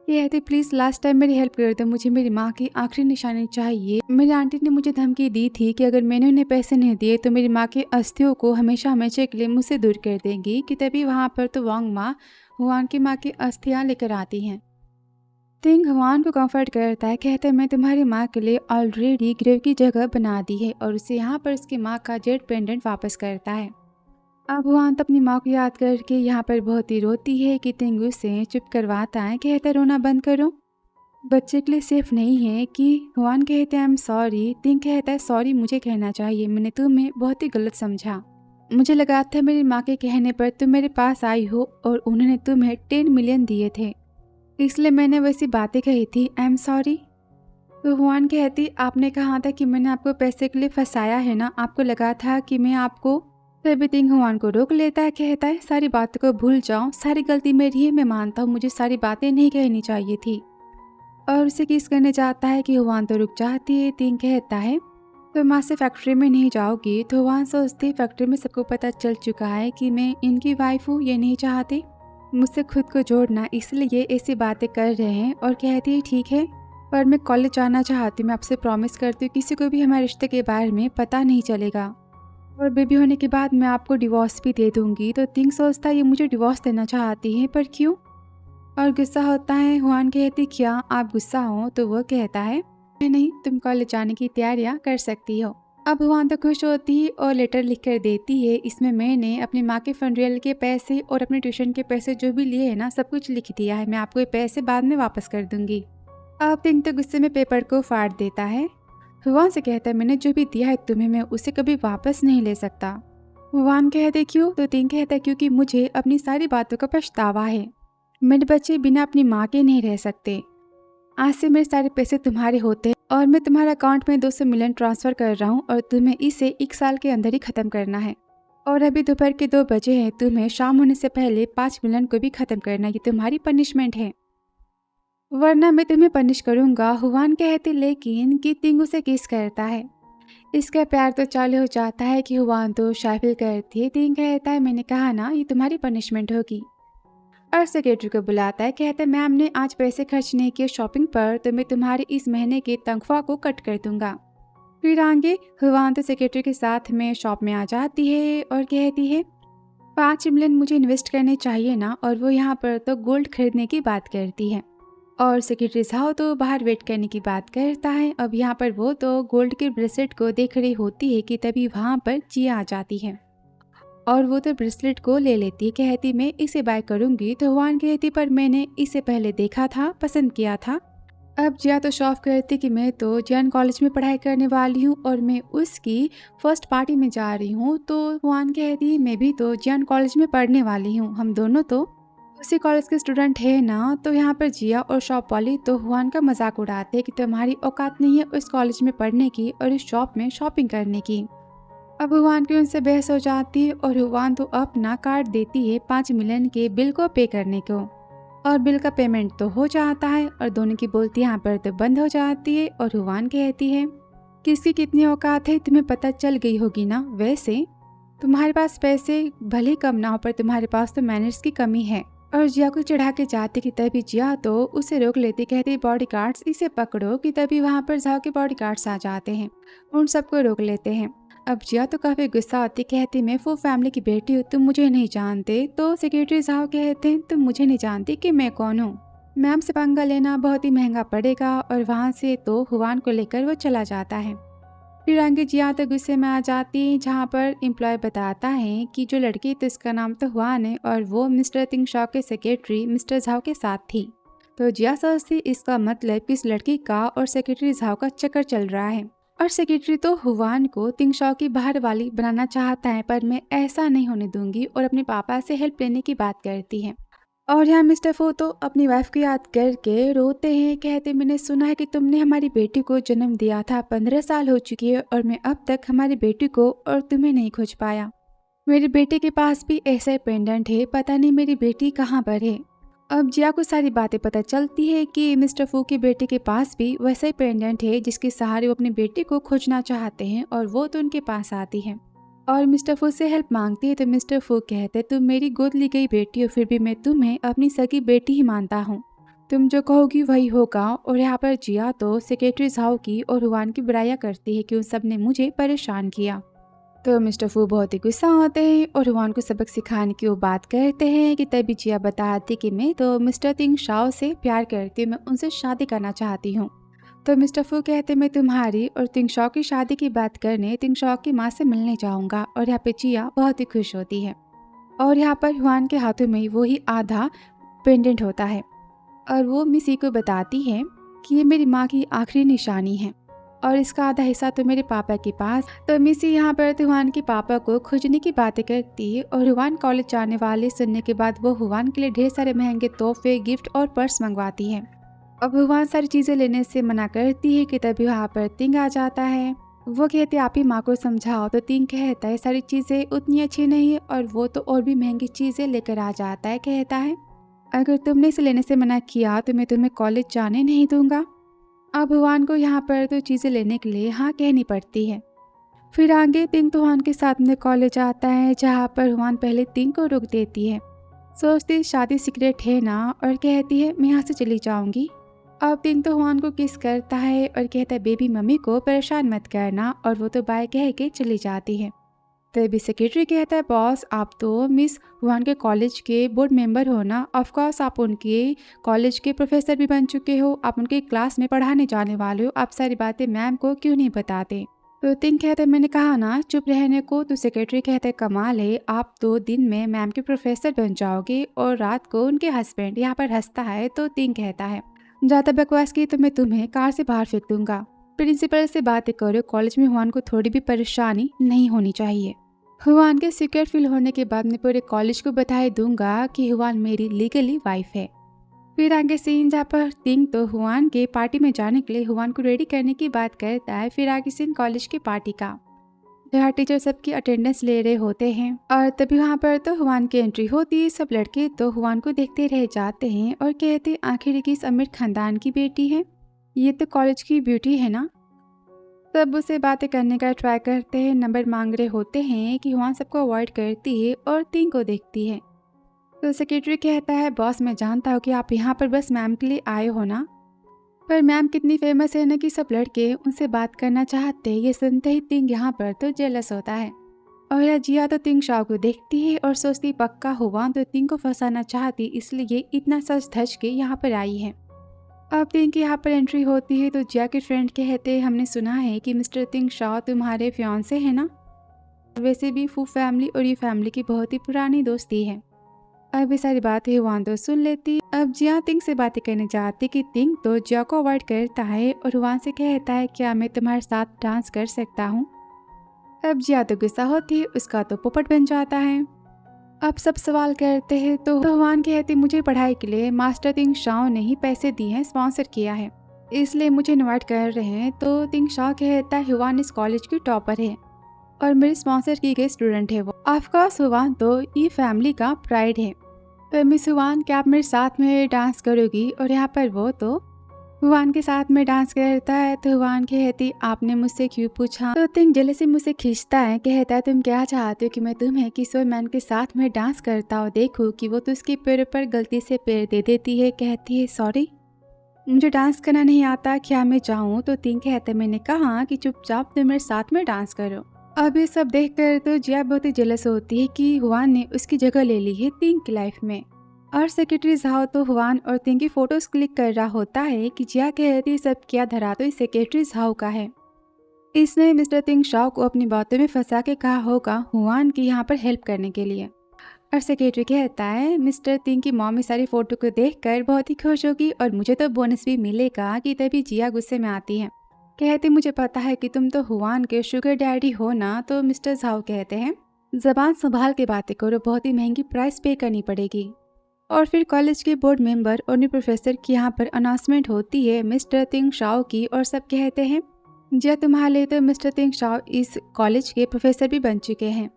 ये कहती प्लीज़ लास्ट टाइम मेरी हेल्प कर दो, मुझे मेरी माँ की आखिरी निशानी चाहिए। मेरी आंटी ने मुझे धमकी दी थी कि अगर मैंने उन्हें पैसे नहीं दिए तो मेरी माँ की अस्थियों को हमेशा हमेशा के लिए मुझसे दूर कर देंगी। कि तभी वहाँ पर तो वांगमा हुआन की माँ की अस्थियाँ लेकर आती हैं। तिंग हुआन को कंफर्ट करता है, कहता है मैं तुम्हारी माँ के लिए ऑलरेडी ग्रेव की जगह बना दी है, और उसे यहाँ पर उसकी माँ का जेड पेंडेंट वापस करता है। अब हुआन तो अपनी माँ को याद करके यहाँ पर बहुत ही रोती है कि तिंग उसे चुप करवाता है, कहता है रोना बंद करो, बच्चे के लिए सेफ नहीं है। कि हुआन कहते हैं आई एम सॉरी। तिंग कहता है सॉरी मुझे कहना चाहिए, मैंने तुम्हें बहुत ही गलत समझा, मुझे लगा था मेरी माँ के कहने पर तुम मेरे पास आई हो और उन्होंने तुम्हें 10 मिलियन दिए थे, इसलिए मैंने वैसी बातें कही थी, आई एम सॉरी। तो हुआन कहती आपने कहा था कि मैंने आपको पैसे के लिए फंसाया है ना, आपको लगा था कि मैं आपको। तभी तिंग हुआन को रोक लेता है, कहता है सारी बातों को भूल जाओ, सारी गलती मेरी है, मैं मानता हूँ मुझे सारी बातें नहीं कहनी चाहिए थी। और उसे किस करने जाता है कि हुआन तो रुक जाती है। तिंग कहता है तो माँ से फैक्ट्री में नहीं जाओगी। तो हुआन सोचती फैक्ट्री में सबको पता चल चुका है कि मैं इनकी वाइफ हूँ, ये नहीं चाहते मुझसे खुद को जोड़ना, इसलिए ये ऐसी बातें कर रहे हैं। और कहती है ठीक है पर मैं कॉलेज जाना चाहती हूँ, मैं आपसे प्रॉमिस करती हूँ किसी को भी हमारे रिश्ते के बारे में पता नहीं चलेगा, और बेबी होने के बाद मैं आपको डिवोर्स भी दे दूंगी। तो तिंग सोचता है ये मुझे डिवोर्स देना चाहती है, पर क्यों। और गुस्सा होता है। हुआन कहती क्या आप गुस्सा हो। तो वो कहता है नहीं, तुम कॉलेज जाने की तैयारियां कर सकती हो। अब हुआन तो खुश होती है और लेटर लिख कर देती है, इसमें मैंने अपनी माँ के फनरियल के पैसे और अपने ट्यूशन के पैसे जो भी लिए हैं ना सब कुछ लिख दिया है, मैं आपको ये पैसे बाद में वापस कर दूंगी। अब तिंग तो गुस्से में पेपर को फाड़ देता है। हुआन से कहता है मैंने जो भी दिया है तुम्हें मैं उसे कभी वापस नहीं ले सकता। हुआन कहते क्यों। तो तिंग कहता है क्योंकि मुझे अपनी सारी बातों का पछतावा है, मेरे बच्चे बिना अपनी माँ के नहीं रह सकते, आज से मेरे सारे पैसे तुम्हारे होते और मैं तुम्हारे अकाउंट में 200 मिलियन ट्रांसफ़र कर रहा हूँ और तुम्हें इसे 1 साल के अंदर ही ख़त्म करना है। और अभी दोपहर के 2 बजे हैं, तुम्हें शाम होने से पहले 5 मिलियन को भी ख़त्म करना, ये तुम्हारी पनिशमेंट है, वरना मैं तुम्हें पनिश करूँगा। हुआन कहते लेकिन कि तिंग उसे किस करता है, इसका प्यार तो चालू हो जाता है कि हुआन तो शाफिल करती है। तिंग कहता है मैंने कहा ना ये तुम्हारी पनिशमेंट होगी। और सेक्रेटरी को बुलाता है, कहता है मैम ने आज पैसे खर्च नहीं किए शॉपिंग पर, तो मैं तुम्हारे इस महीने की तनख्वाह को कट कर दूंगा। फिर आगे हुआन तो सेक्रेटरी के साथ में शॉप में आ जाती है और कहती है 5 मिलियन मुझे इन्वेस्ट करने चाहिए ना, और वो यहाँ पर तो गोल्ड खरीदने की बात करती है। और सेक्रेटरी साहब तो बाहर वेट करने की बात करता है। अब यहाँ पर वो तो गोल्ड के ब्रेसलेट को देख रही होती है कि तभी वहाँ पर जिया आ जाती है और वो तो ब्रेसलेट को ले लेती है। कहती मैं इसे बाय करूँगी। तो हुआन कहती पर मैंने इसे पहले देखा था, पसंद किया था। अब जिया तो शॉफ करती कि मैं तो जियान कॉलेज में पढ़ाई करने वाली हूँ और मैं उसकी फर्स्ट पार्टी में जा रही हूँ। तो हुआन कहती मैं भी तो जियान कॉलेज में पढ़ने वाली हूँ, हम दोनों तो उसी कॉलेज के स्टूडेंट है ना। तो यहाँ पर जिया और शॉप वाली तो हुआन का मजाक उड़ाते हैं कि तुम्हारी औकात नहीं है उस कॉलेज में पढ़ने की और इस शॉप में शॉपिंग करने की। अब हुआन की उनसे बहस हो जाती है और हुआन तो अपना कार्ड देती है 5 मिलियन के बिल को पे करने को, और बिल का पेमेंट तो हो जाता है और दोनों की बोलती यहाँ पर तो बंद हो जाती है। और हुआन कहती है किसकी कितनी औकात है तुम्हें पता चल गई होगी ना। वैसे तुम्हारे पास पैसे भले कम ना हो पर तुम्हारे पास तो मैनर्स की कमी है। और जिया को चढ़ा के जाती कि तभी जिया तो उसे रोक लेती, कहती बॉडीगार्ड्स इसे पकड़ो। कि तभी वहाँ पर जाओ के बॉडीगार्ड्स आ जाते हैं, उन सबको रोक लेते हैं। अब जिया तो काफ़ी गुस्सा आती, कहती मैं वो फैमिली की बेटी हूँ, तुम मुझे नहीं जानते। तो सेक्रेटरी साहब कहते हैं तुम मुझे नहीं जानती कि मैं कौन हूँ, मैम से पंगा लेना बहुत ही महंगा पड़ेगा। और वहाँ से तो हुआन को लेकर वो चला जाता है। फिर आगे जिया तो गुस्से में आ जाती है, जहाँ पर एम्प्लॉय बताता है कि जो लड़की तो इसका नाम तो हुआन है और वो मिस्टर तिंगशॉ के सेक्रेटरी मिस्टर झाओ के साथ थी। तो जिया सोचती इसका मतलब कि इस लड़की का और सेक्रेटरी झाओ का चक्कर चल रहा है, और सेक्रेटरी तो हुआन को तिंगशॉ की बाहर वाली बनाना चाहता है, पर मैं ऐसा नहीं होने दूंगी और अपने पापा से हेल्प लेने की बात करती है। और यहाँ मिस्टर फो तो अपनी वाइफ को याद करके रोते हैं, कहते मैंने सुना है कि तुमने हमारी बेटी को जन्म दिया था, 15 साल हो चुकी है और मैं अब तक हमारी बेटी को और तुम्हें नहीं खोज पाया। मेरी बेटी के पास भी ऐसा ही पेंडेंट है, पता नहीं मेरी बेटी कहाँ पर है। अब जिया को सारी बातें पता चलती है कि मिस्टर फू की बेटी के पास भी वैसा ही पेंडेंट है जिसके सहारे वो अपनी बेटी को खोजना चाहते हैं, और वो तो उनके पास आती है और मिस्टर फू से हेल्प मांगती है। तो मिस्टर फू कहते तुम मेरी गोद ली गई बेटी हो, फिर भी मैं तुम्हें अपनी सगी बेटी ही मानता हूँ, तुम जो कहोगी वही होगा। और यहाँ पर जिया तो सेक्रेटरी झाओ की और हुआन की बुराइयां करती है कि उन सब ने मुझे परेशान किया। तो मिस्टर फू बहुत ही गुस्सा होते हैं और हुआन को सबक सिखाने की वो बात करते हैं। कि तभी जिया बताती कि मैं तो मिस्टर तिंग शाओ से प्यार करती हूँ, मैं उनसे शादी करना चाहती हूँ। तो मिस्टर फू कहते मैं तुम्हारी और तिंगशॉ की शादी की बात करने तिंगशॉ की माँ से मिलने जाऊंगा। और यहाँ पे जिया बहुत ही खुश होती है और यहाँ पर हुआन के हाथों में वो ही आधा पेंडेंट होता है और वो मिसी को बताती है कि ये मेरी माँ की आखिरी निशानी है और इसका आधा हिस्सा तो मेरे पापा के पास। तो मिसी यहाँ पर तो हुआन के पापा को खोजने की बातें करती है और हुआन कॉलेज जाने वाले सुनने के बाद वो हुआन के लिए ढेर सारे महंगे तोहफे, गिफ्ट और पर्स मंगवाती है। अब हुआन सारी चीज़ें लेने से मना करती है कि तभी वहाँ पर तिंग आ जाता है। वो कहते आप ही माँ को समझाओ। तो तिंग कहता है सारी चीज़ें उतनी अच्छी नहीं है और वो तो और भी महंगी चीज़ें लेकर आ जाता है। कहता है अगर तुमने इसे लेने से मना किया तो मैं तुम्हें कॉलेज जाने नहीं दूंगा। अब हुआन को यहाँ पर तो चीज़ें लेने के लिए हाँ कहनी पड़ती है। फिर आगे तिंग तो हुआन के साथ में कॉलेज आता है, जहाँ पर हुआन पहले तिंग को रोक देती है, सोचती शादी सीक्रेट है ना, और कहती है मैं यहाँ से चली जाऊंगी। अब तिंग तो हुआन को किस करता है और कहता है बेबी मम्मी को परेशान मत करना, और वो तो बाय कह के चली जाती है। तभी सेक्रेटरी कहता है बॉस आप तो मिस हुआन के कॉलेज के बोर्ड मेंबर हो ना, ऑफकोर्स आप उनके कॉलेज के प्रोफेसर भी बन चुके हो, आप उनके क्लास में पढ़ाने जाने वाले हो, आप सारी बातें मैम को क्यों नहीं बताते। तो तिंग कहते मैंने कहा ना चुप रहने को। तो सेक्रेटरी कहते हैं कमाल है, आप तो दिन में मैम के प्रोफेसर बन जाओगे और रात को उनके हस्बैंड। यहाँ पर हंसता है। तो तिंग कहता है ज़्यादा बकवास की तो मैं तुम्हें कार से बाहर फेंक दूंगा, प्रिंसिपल से बातें करो, कॉलेज में हुआन को थोड़ी भी परेशानी नहीं होनी चाहिए। हुआन के सीक्रेट फील होने के बाद मैं पूरे कॉलेज को बधाई दूंगा कि हुआन मेरी लीगली वाइफ है। फिर आगे सीन जहाँ पर तिंग तो हुआन के पार्टी में जाने के लिए हुआन को रेडी करने की बात करता है। फिर आगे सीन कॉलेज की पार्टी का, जहाँ टीचर सबकी अटेंडेंस ले रहे होते हैं और तभी वहाँ पर तो हुआन की एंट्री होती है। सब लड़के तो हुआन को देखते रह जाते हैं और कहते आखिर किस अमीर खानदान की बेटी है, ये तो कॉलेज की ब्यूटी है ना। सब उसे बातें करने का ट्राई करते हैं, नंबर मांग रहे होते हैं कि हुआन सबको अवॉइड करती है और तिंग को देखती है। तो सेक्रेटरी कहता है बॉस मैं जानता हूँ कि आप यहाँ पर बस मैम के लिए आए हो ना। पर मैम कितनी फेमस है ना कि सब लड़के उनसे बात करना चाहते हैं। ये सुनते ही तिंग यहाँ पर तो जेलस होता है और यह जिया तो तिंग शाओ को देखती है और सोचती पक्का हुआ तो तिंग को फंसाना चाहती, इसलिए इतना सच धज के यहाँ पर आई है। अब तिंग की यहाँ पर एंट्री होती है तो जिया के फ्रेंड कहते हैं हमने सुना है कि मिस्टर तिंग शाओ तुम्हारे फियांसे हैं ना। वैसे भी फू फैमिली और ये फैमिली की बहुत ही पुरानी दोस्ती है। अब ये सारी बातें हुआन तो सुन लेती। अब जिया तिंग से बातें करने जाती कि तिंग तो जिया को अवॉइड करता है और हुआन से कहता है क्या मैं तुम्हारे साथ डांस कर सकता हूँ। अब जिया तो गुस्सा होती है, उसका तो पोपट बन जाता है। अब सब सवाल करते हैं तो हुआन कहती मुझे पढ़ाई के लिए मास्टर तिंग शाओ ने ही पैसे दिए हैं, स्पॉन्सर किया है, इसलिए मुझे इन्वाइट कर रहे हैं। तो तिंग शाओ कहता है हुआन इस कॉलेज की टॉपर है और मेरी स्पॉन्सर की गई स्टूडेंट है वो। ऑफकोर्स हुआन तो ये फैमिली का प्राइड है। तो मिस हुआन क्या आप मेरे साथ में डांस करोगी? और यहाँ पर वो तो हुआन के साथ में डांस करता है। तो हुआन कहती आपने मुझसे क्यों पूछा? तो तिंग जल्दी से मुझसे खींचता है, कहता है तुम क्या चाहते हो कि मैं तुम्हें किसी मैन के साथ में डांस करता हूँ? देखो कि वो तो उसके पैर पर गलती से पैर दे देती है, कहती है सॉरी मुझे डांस करना नहीं आता, क्या मैं जाऊँ? तो तिंग कहता है मैंने कहा कि चुपचाप तुम मेरे साथ में डांस करो। अब ये सब देखकर तो जिया बहुत ही जेलस होती है कि हुआन ने उसकी जगह ले ली है तिंग की लाइफ में। और सेक्रेटरी झाओ तो हुआन और तिंग की फोटोज क्लिक कर रहा होता है कि जिया कहती सब क्या धरा तो इस सेक्रेटरी झाओ का है। इसने मिस्टर तिंग शाओ को अपनी बातों में फंसा के कहा होगा हुआन की यहाँ पर हेल्प करने के लिए। और सेक्रेटरी कहता है मिस्टर तिंग की मॉम इस सारी फोटो को देखकर बहुत ही खुश होगी और मुझे तो बोनस भी मिलेगा। कि तभी जिया गुस्से में आती है, कहते मुझे पता है कि तुम तो हुआन के शुगर डैडी हो ना। तो मिस्टर झाओ कहते हैं जबान संभाल के बातें करो, बहुत ही महंगी प्राइस पे करनी पड़ेगी। और फिर कॉलेज के बोर्ड मेंबर और न्यू प्रोफेसर की यहाँ पर अनाउंसमेंट होती है मिस्टर तिंग शाओ की। और सब कहते हैं जिया तुम्हारे लिए तो मिस्टर तिंग शाओ इस कॉलेज के प्रोफेसर भी बन चुके हैं।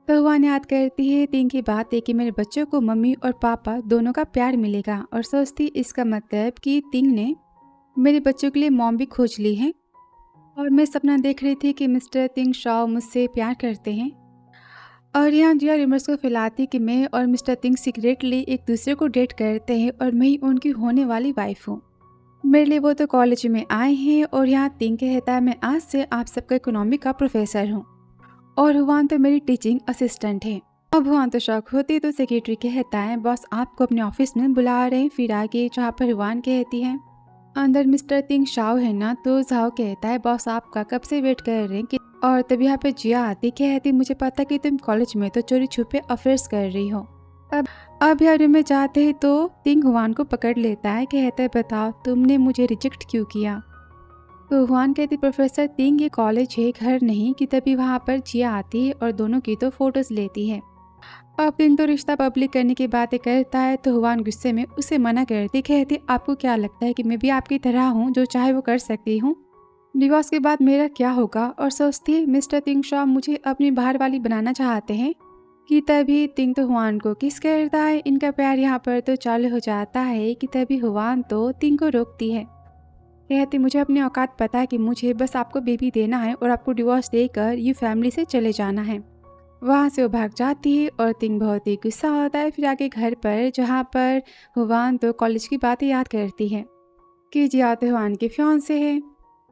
तो हुआन याद करती है तिंग की बात है कि मेरे बच्चों को मम्मी और पापा दोनों का प्यार मिलेगा और सोचती इसका मतलब कि तिंग ने मेरे बच्चों के लिए मॉम भी खोज ली है। और मैं सपना देख रही थी कि मिस्टर तिंग शाओ मुझसे प्यार करते हैं। और यहाँ जिया रिमर्स को फैलाती कि मैं और मिस्टर तिंग सीक्रेटली एक दूसरे को डेट करते हैं और मैं ही उनकी होने वाली वाइफ हूँ। मेरे लिए वो तो कॉलेज में आए हैं। और यहाँ तिंग कहता है मैं आज से आप सबका इकोनॉमी का प्रोफेसर हूँ और हुआन तो मेरी टीचिंग असिस्टेंट है। अब हुआन तो शौक होती तो सेक्रेटरी कहता है बॉस आपको अपने ऑफिस में बुला रहे हैं। फिर आगे जहाँ पर हुआन कहती है अंदर मिस्टर तिंग शाओ है ना। तो झाओ कहता है बॉस आपका कब से वेट कर रहे हैं कि। और तभी यहाँ पे जिया आती कहती मुझे पता कि तुम कॉलेज में तो चोरी छुपे अफेयर्स कर रही हो। अब यार रूम में जाते ही तो तिंग हुआन को पकड़ लेता है, कहता है बताओ तुमने मुझे रिजेक्ट क्यों किया? तो हुआन कहती प्रोफेसर तिंग ये कॉलेज है घर नहीं। कि तभी वहाँ पर जिया आती है और दोनों की तो फोटोज लेती है। अब तिंग तो रिश्ता पब्लिक करने की बातें करता है तो हुआन गुस्से में उसे मना करती, कहती आपको क्या लगता है कि मैं भी आपकी तरह हूँ जो चाहे वो कर सकती हूँ? डिवोर्स के बाद मेरा क्या होगा? और सोचती है मिस्टर तिंग शाओ मुझे अपनी बाहर वाली बनाना चाहते हैं। कि तभी तिंग तो हुआन को किस करता है। इनका प्यार यहाँ पर तो चालू हो जाता है। कि तभी हुआन तो तिंग को रोकती है, कहती मुझे अपनी औकात पता है कि मुझे बस आपको बेबी देना है और आपको डिवोर्स देकर ये फैमिली से चले जाना है। वहाँ से वो भाग जाती है और तिंग बहुत ही गुस्सा होता है। फिर आगे घर पर जहाँ पर हुआन तो कॉलेज की बातें याद करती है कि जिया तो हुआन के फियांसे है।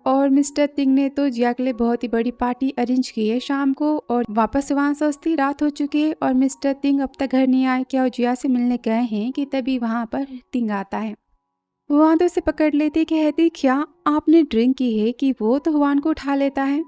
और मिस्टर तिंग ने तो जिया के लिए बहुत ही बड़ी पार्टी अरेंज की है शाम को। और वापस वहाँ सोचती रात हो चुकी है और मिस्टर तिंग अब तक घर नहीं आए, क्या वो जिया से मिलने गए हैं? कि तभी वहाँ पर तिंग आता है। हुआन तो उसे पकड़ लेती, कहती क्या आपने ड्रिंक की है? कि वो तो हुआन को उठा लेता है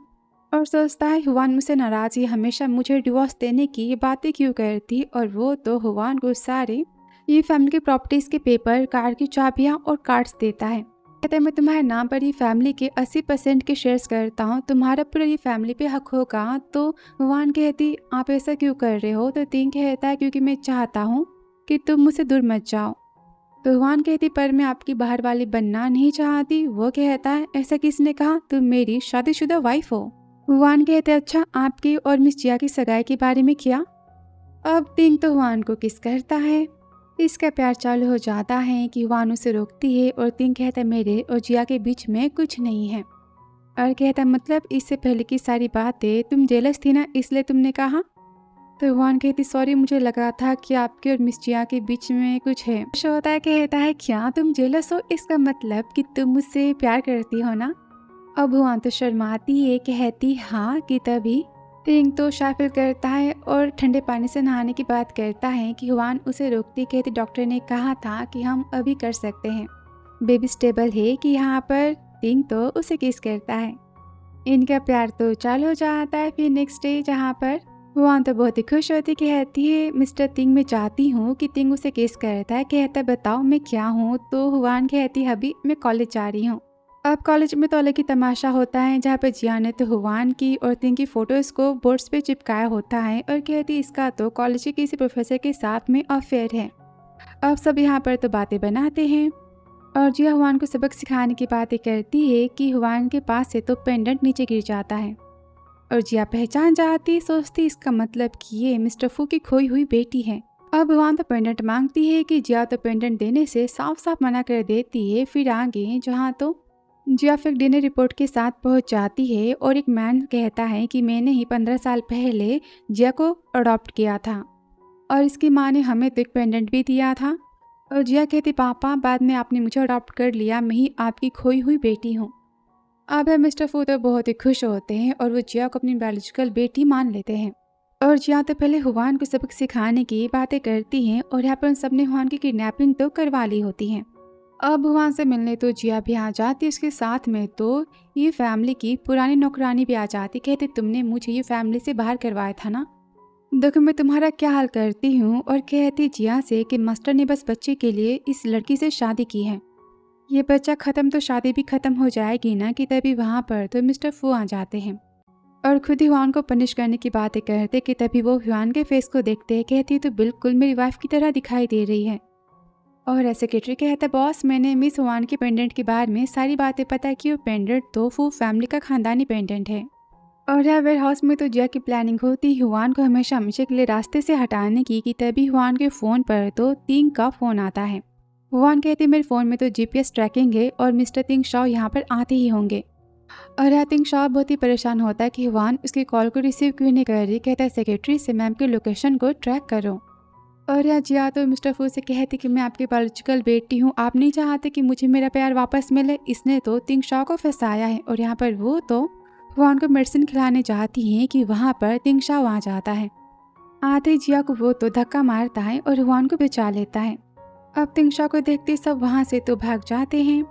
और सोचता है हुआन मुझसे नाराज है, हमेशा मुझे डिवोर्स देने की ये बातें क्यों करती। और वो तो हुआन को सारे ये फैमिली की प्रॉपर्टीज के पेपर, कार की चाबियाँ और कार्ड्स देता है, कहता है मैं तुम्हारे नाम पर ये फैमिली के 80% के शेयर्स करता हूँ, तुम्हारा पूरा ये फैमिली पे हक होगा। तो हुआन कहती आप ऐसा क्यों कर रहे हो? तो तिंग कहता है क्योंकि मैं चाहता हूँ कि तुम मुझसे दूर मत जाओ। तो हुआन कहती पर मैं आपकी बाहर वाली बनना नहीं चाहती। वो कहता है ऐसा किसने कहा? तुम मेरी शादीशुदा वाइफ हो। हुआन कहते अच्छा आपकी और मिस जिया की सगाई के बारे में क्या? अब तिंग तो हुआन को किस करता है। इसका प्यार चालू हो जाता है कि हुआन उसे रोकती है और तिंग कहता है मेरे और जिया के बीच में कुछ नहीं है। और कहता मतलब इससे पहले की सारी बातें तुम जेलस थी ना इसलिए तुमने कहा? तो हुआन कहती सॉरी, मुझे लगा था कि आपके और मिस जिया के बीच में कुछ है। श्रोता कहता है क्या तुम जेलस हो, इसका मतलब कि तुम मुझसे प्यार करती हो ना। अब हुआन तो शर्माती है, कहती हाँ कि तभी तिंग तो शाफिल करता है और ठंडे पानी से नहाने की बात करता है कि हुआन उसे रोकती, कहती डॉक्टर ने कहा था कि हम अभी कर सकते हैं, बेबी स्टेबल है कि यहाँ पर। तिंग तो उसे किस करता है। इनका प्यार तो चालू हो जाता है। फिर नेक्स्ट डे जहाँ पर हुआन तो बहुत ही खुश होती, कहती है मिस्टर तिंग मैं चाहती हूँ कि तिंग उसे किस करता है, कहता है बताओ मैं क्या हूँ। तो हुआन कहती हबी मैं कॉलेज जा रही हूँ। अब कॉलेज में तो अलग ही तमाशा होता है जहाँ पर जिया ने तो हुआन की और तिंग की फोटोज को बोर्ड्स पे चिपकाया होता है और कहती इसका तो कॉलेज के किसी प्रोफेसर के साथ में अफेयर है। अब सब यहाँ पर तो बातें बनाते हैं और जिया हुआन को सबक सिखाने की बातें करती है कि हुआन के पास से तो पेंडेंट नीचे गिर जाता है और जिया पहचान जाती, सोचती इसका मतलब कि ये मिस्टर फू की खोई हुई बेटी है। अब हुआन तो पेंडेंट मांगती है कि जिया तो पेंडेंट देने से साफ साफ मना कर देती है। फिर आगे जहाँ तो जिया फिर डिनर रिपोर्ट के साथ पहुंच जाती है और एक मैन कहता है कि मैंने ही 15 साल पहले जिया को अडॉप्ट किया था और इसकी माँ ने हमें तो एक पेंडेंट भी दिया था। और जिया कहती पापा बाद में आपने मुझे अडॉप्ट कर लिया, मैं ही आपकी खोई हुई बेटी हूँ। अब मिस्टर फू तो बहुत ही खुश होते हैं और वो जिया को अपनी बायोलॉजिकल बेटी मान लेते हैं। और जिया तो पहले हुआन को सबक सिखाने की बातें करती हैं और यहाँ पर उन सब ने हुआन की किडनैपिंग तो करवा ली होती है। अब हुआन से मिलने तो जिया भी आ जाती, उसके साथ में तो ये फैमिली की पुरानी नौकरानी भी आ जाती, कहते तुमने मुझे ये फैमिली से बाहर करवाया था ना, देखो मैं तुम्हारा क्या हाल करती हूँ। और कहती जिया से कि मास्टर ने बस बच्चे के लिए इस लड़की से शादी की है, ये बच्चा ख़त्म तो शादी भी ख़त्म हो जाएगी ना। कि तभी वहाँ पर तो मिस्टर फू आ जाते हैं और खुद ही हुआन को पनिश करने की बातें करते कि तभी वो हुआन के फेस को देखते हैं, कहती तो बिल्कुल मेरी वाइफ की तरह दिखाई दे रही है। और सेक्रेटरी कहता है बॉस मैंने मिस हुआन के पेंडेंट के बारे में सारी बातें पता की, वो पेंडेंट तो फू फैमिली का खानदानी पेंडेंट है। और यहाँ वेयर हाउस में तो जिया की प्लानिंग होती हुआन को हमेशा के लिए रास्ते से हटाने की। कि तभी हुआन के फ़ोन पर तो तिंग का फ़ोन आता है। हुआन कहते मेरे फ़ोन में तो जीपीएस ट्रैकिंग है और मिस्टर तिंग शॉ यहाँ पर आते ही होंगे। और यहाँ तिंग शॉ बहुत ही परेशान होता है कि हुआन उसकी कॉल को रिसीव क्यों नहीं कर रही। कहता है सेक्रेटरी से मैम की लोकेशन को ट्रैक करो। और यहाँ जिया तो मिस्टर फू से कहती कि मैं आपकी बायोलॉजिकल बेटी हूँ, आप नहीं चाहते कि मुझे मेरा प्यार वापस मिले, इसने तो तिंग शॉ को फंसाया है। और यहाँ पर वो तो हुआन को मेडिसिन खिलाने जाती हैं कि वहाँ पर तिंग शॉ आ जाता है। आते ही जिया को वो तो धक्का मारता है और हुआन को बचा लेता है। अब तिंग शॉ को देखते सब वहाँ से तो भाग जाते हैं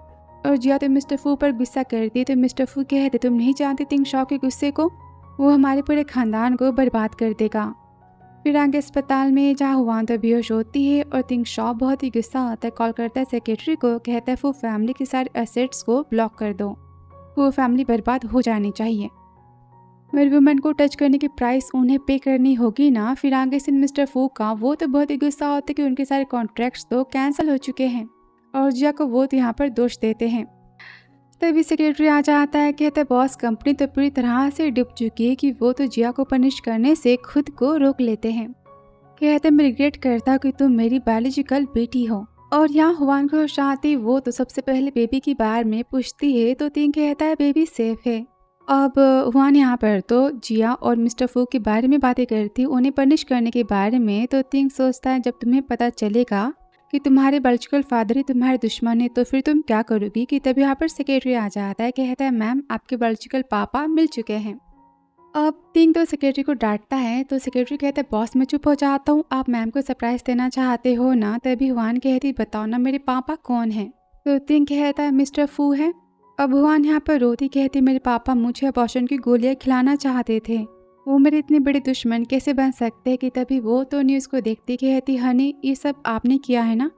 और जिया तो मिस्टर फू पर गुस्सा करती है। तो मिस्टर फू कहते तुम नहीं जानते तिंग शॉ के गुस्से को, वो हमारे पूरे खानदान को बर्बाद कर देगा। फिर आगे अस्पताल में जहाँ हुआन तो बेहोश होती है और तिंग शॉ बहुत ही गुस्सा होता है, कॉल करता है सेक्रेटरी को, कहता है वो फैमिली के सारे एसेट्स को ब्लॉक कर दो, वो फैमिली बर्बाद हो जानी चाहिए, मेरे वुमेन को टच करने की प्राइस उन्हें पे करनी होगी ना। फिर आगे से मिस्टर फू का वो तो बहुत ही गुस्सा होता है कि उनके सारे कॉन्ट्रैक्ट्स तो कैंसिल हो चुके हैं और जिया को वो तो यहाँ पर दोष देते हैं। तभी सेक्रेटरी आ जाता है, कहता है बॉस कंपनी तो पूरी तरह से डूब चुकी है कि वो तो जिया को पनिश करने से खुद को रोक लेते हैं। कहते मैं रिग्रेट करता कि तुम मेरी बायोलॉजिकल बेटी हो। और यहाँ हुआन को शादी वो तो सबसे पहले बेबी के बारे में पूछती है तो तिंग कहता है बेबी सेफ है। अब हुआन यहाँ पर तो जिया और मिस्टर फू के बारे में बातें करती, उन्हें पनिश करने के बारे में। तो तिंग सोचता है जब तुम्हें पता चलेगा कि तुम्हारे बायोलॉजिकल फादर ही तुम्हारे दुश्मन है तो फिर तुम क्या करोगी। कि तभी यहाँ पर सेक्रेटरी आ जाता है, कहता है मैम आपके बायोलॉजिकल पापा मिल चुके हैं। अब तिंग तो सेक्रेटरी को डांटता है तो सेक्रेटरी कहता है बॉस मैं चुप हो जाता हूँ, आप मैम को सरप्राइज देना चाहते हो ना। तभी हुआन कहती बताओ ना मेरे पापा कौन है। तो तिंग कहता है मिस्टर फू है। अब हुआन यहाँ पर रोती, कहती मेरे पापा मुझे अबॉर्शन की गोलियाँ खिलाना चाहते थे, वो मेरे इतने बड़े दुश्मन कैसे बन सकते हैं। कि तभी वो तो न्यूज़ को देखती, कहती हनी ये सब आपने किया है ना।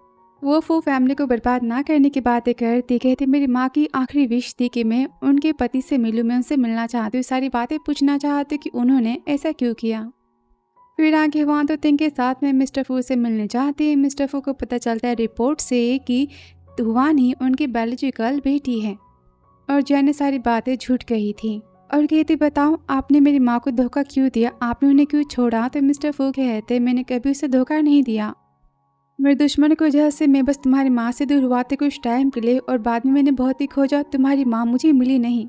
वो फू फैमिली को बर्बाद ना करने की बातें करती, कहती मेरी माँ की आखिरी विश थी कि मैं उनके पति से मिलूँ, मैं उनसे मिलना चाहती हूँ, सारी बातें पूछना चाहती कि उन्होंने ऐसा क्यों किया। फिर आगे वहाँ तो तिंग के साथ में मिस्टर फू से मिलने जाती है। मिस्टर फू को पता चलता है रिपोर्ट से कि हुआन ही उनकी बायोलॉजिकल बेटी है और जिया ने सारी बातें झूठ कही थी। और कहती बताओ आपने मेरी माँ को धोखा क्यों दिया, आपने उन्हें क्यों छोड़ा। तो मिस्टर फू कहते मैंने कभी उसे धोखा नहीं दिया, मेरे दुश्मन की वजह से मैं बस तुम्हारी माँ से दूर हुआ था कुछ टाइम के लिए और बाद में मैंने बहुत ही खोजा, तुम्हारी माँ मुझे मिली नहीं,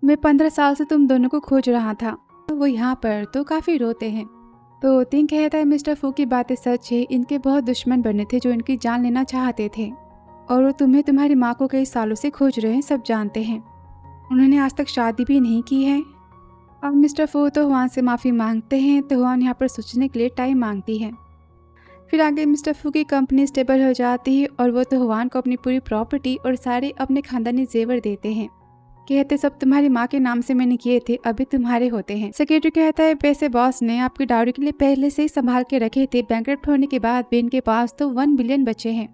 मैं 15 साल से तुम दोनों को खोज रहा था। तो वो यहाँ पर तो काफ़ी रोते हैं। तो तिंग कहता है मिस्टर फू की बातें सच है, इनके बहुत दुश्मन बने थे जो इनकी जान लेना चाहते थे और वो तुम्हें तुम्हारी माँ को कई सालों से खोज रहे हैं, सब जानते हैं। उन्होंने आज तक शादी भी नहीं की है। और मिस्टर फू तो हुआन से माफ़ी मांगते हैं, तो हुआन यहाँ पर सोचने के लिए टाइम मांगती है। फिर आगे मिस्टर फू की कंपनी स्टेबल हो जाती है और वो तो हुआन को अपनी पूरी प्रॉपर्टी और सारे अपने खानदानी जेवर देते हैं। कहते सब तुम्हारी माँ के नाम से मैंने किए थे, अभी तुम्हारे होते हैं। सेक्रेटरी कहता है पैसे बॉस ने आपकी डाउरी के लिए पहले से ही संभाल के रखे थे, बैंकरप्ट होने के बाद भी इनके पास तो 1 बिलियन बचे हैं।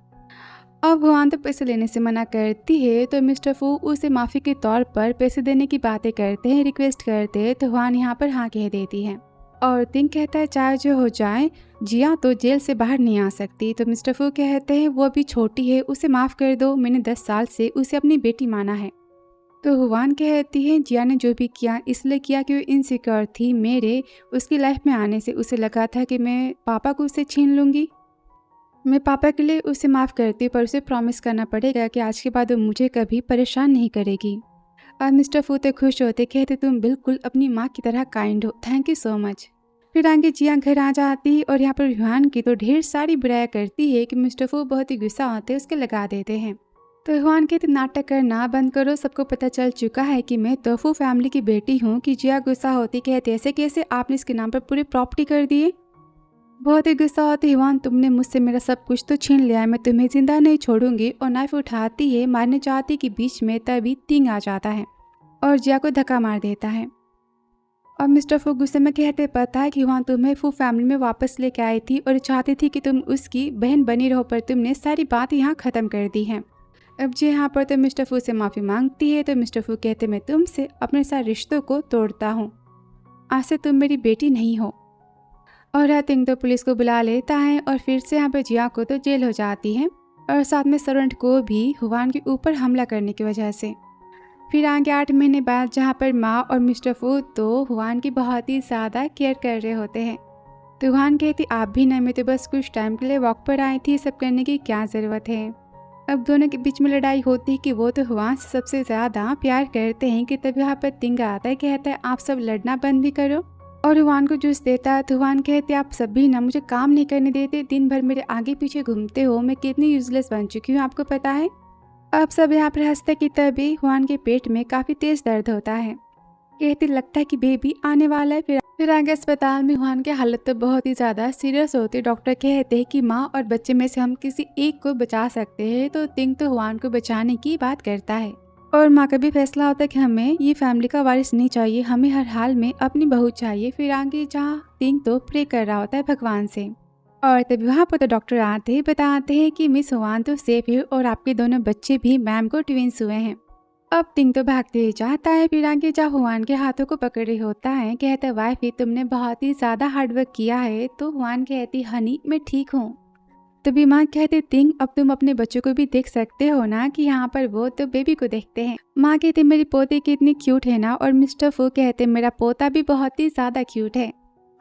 अब हुआन तो पैसे लेने से मना करती है, तो मिस्टर फू उसे माफ़ी के तौर पर पैसे देने की बातें करते हैं, रिक्वेस्ट करते हैं, तो हुआन यहाँ पर हाँ कह देती है। और तिंग कहता है चाहे जो हो जाए जिया तो जेल से बाहर नहीं आ सकती। तो मिस्टर फू कहते हैं वो अभी छोटी है, उसे माफ़ कर दो, मैंने 10 साल से उसे अपनी बेटी माना है। तो हुआन कहती है जिया ने जो भी किया इसलिए किया कि वो इनसिक्योर थी मेरे उसकी लाइफ में आने से। उसे लगा था कि मैं पापा को उससे छीन लूँगी। मैं पापा के लिए उसे माफ़ करती हूँ, पर उसे प्रॉमिस करना पड़ेगा कि आज के बाद वो मुझे कभी परेशान नहीं करेगी। और मिस्टर फू तो खुश होते, कहते तुम बिल्कुल अपनी माँ की तरह काइंड हो, थैंक यू सो मच। फिर आगे जिया घर आ जाती और यहाँ पर युहान की तो ढेर सारी बुराइयां करती है कि मिस्टर फू बहुत ही गुस्सा होते उसके लगा देते हैं। तो युहान कहते नाटक करना बंद करो, सबको पता चल चुका है कि मैं तोफू फैमिली की बेटी हूँ। कि जिया गुस्सा होती, कहते ऐसे कैसे आपने इसके नाम पर पूरी प्रॉपर्टी कर दिए। बहुत ही गुस्सा होती युहान, तुमने मुझसे मेरा सब कुछ तो छीन लिया है, मैं तुम्हें जिंदा नहीं छोड़ूंगी। और नाइफ उठाती है मारने चाहती कि बीच में तभी तिंग आ जाता है और जिया को धक्का मार देता है। और मिस्टर फू गुस्से में कहते पता है कि युहान तुम्हें फू फैमिली में वापस लेके आई थी और चाहती थी कि तुम उसकी बहन बनी रहो, पर तुमने सारी बात यहाँ ख़त्म कर दी है। अब जी यहाँ पर तो मिस्टर फू से माफ़ी मांगती है, तो मिस्टर फू कहते मैं तुमसे अपने सारे रिश्तों को तोड़ता हूँ, आज से तुम मेरी बेटी नहीं हो। और तिंग तो पुलिस को बुला लेता है और फिर से यहाँ पर जिया को तो जेल हो जाती है और साथ में सर्वेंट को भी हुआन के ऊपर हमला करने की वजह से। फिर आगे 8 महीने बाद जहाँ पर माँ और मिस्टर फू तो हुआन की बहुत ही ज़्यादा केयर कर रहे होते हैं। तो हुआन कहती आप भी नहीं, मैं तो बस कुछ टाइम के लिए वॉक पर आई थी, सब करने की क्या ज़रूरत है। अब दोनों के बीच में लड़ाई होती है कि वो तो हुआन से सबसे ज़्यादा प्यार करते हैं कि तभी यहाँ पर तिंग आता है, कहता है आप सब लड़ना बंद भी करो। और हुआन को जूस देता है। तो हुआन कहते आप सभी ना मुझे काम नहीं करने देते, दिन भर मेरे आगे पीछे घूमते हो, मैं कितनी यूजलेस बन चुकी हूँ आपको पता है। अब सब यहाँ पर हंसते कि तभी हुआन के पेट में काफ़ी तेज दर्द होता है, कहते लगता है कि बेबी आने वाला है। फिर आगे अस्पताल में हुआन की हालत तो बहुत ही ज़्यादा सीरियस होती। डॉक्टर कहते हैं कि माँ और बच्चे में से हम किसी एक को बचा सकते हैं। तो तिंग तो हुआन को बचाने की बात करता है और माँ का भी फैसला होता है कि हमें ये फैमिली का वारिस नहीं चाहिए, हमें हर हाल में अपनी बहू चाहिए। फिर आगे जहाँ तिंग तो प्रे कर रहा होता है भगवान से और तभी वहाँ पर तो डॉक्टर आते हैं, बताते हैं कि मिस हुआन तो सेफ है और आपके दोनों बच्चे भी मैम को ट्विंस हुए हैं। अब तिंग तो भागते जाता है। फिर आगे जहाँ हुआन के हाथों को पकड़े होता है, कहता है वाइफ तुमने बहुत ही ज़्यादा हार्डवर्क किया है। तो हुआन कहती हनी मैं ठीक हूँ। तभी माँ कहते तिंग अब तुम अपने बच्चों को भी देख सकते हो ना, कि यहाँ पर वो तो बेबी को देखते हैं। माँ कहती मेरी पोती कितनी क्यूट है ना, और मिस्टर फू कहते मेरा पोता भी बहुत ही ज़्यादा क्यूट है।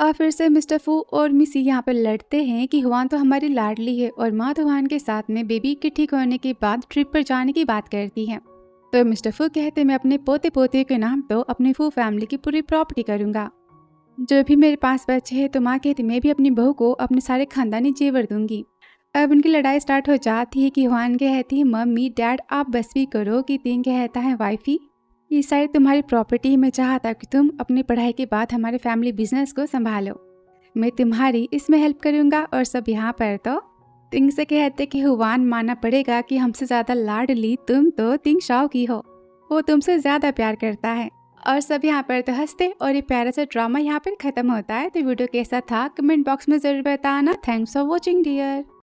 और फिर से मिस्टर फू और मिसी यहाँ पर लड़ते हैं कि हुआन तो हमारी लाडली है, और माँ तो हुआन के साथ में बेबी के ठीक होने के बाद ट्रिप पर जाने की बात करती है। तो मिस्टर फू कहते मैं अपने पोते पोते के नाम तो अपनी फू फैमिली की पूरी प्रॉपर्टी करूँगा, जो भी मेरे पास बचे है। तो माँ कहती मैं भी अपनी बहू को अपने सारे खानदानी जेवर दूंगी। अब उनकी लड़ाई स्टार्ट हो जाती है कि हुआन कहती है मम्मी डैड आप बस भी करो। कि तिंग कहता है वाइफी ये सारी तुम्हारी प्रॉपर्टी, मैं चाहता कि तुम अपनी पढ़ाई के बाद हमारे फैमिली बिजनेस को संभालो, मैं तुम्हारी इसमें हेल्प करूँगा। और सब यहाँ पर तो तिंग से कहते कि हुआन मानना पड़ेगा कि हमसे ज़्यादा लाडली तुम तो तिंग शाओ की हो, वो तुमसे ज़्यादा प्यार करता है। और सब यहाँ पर तो हंसते और ये प्यारा सा ड्रामा यहाँ पर ख़त्म होता है। तो वीडियो कैसा था कमेंट बॉक्स में ज़रूर बताना। Thanks for watching dear.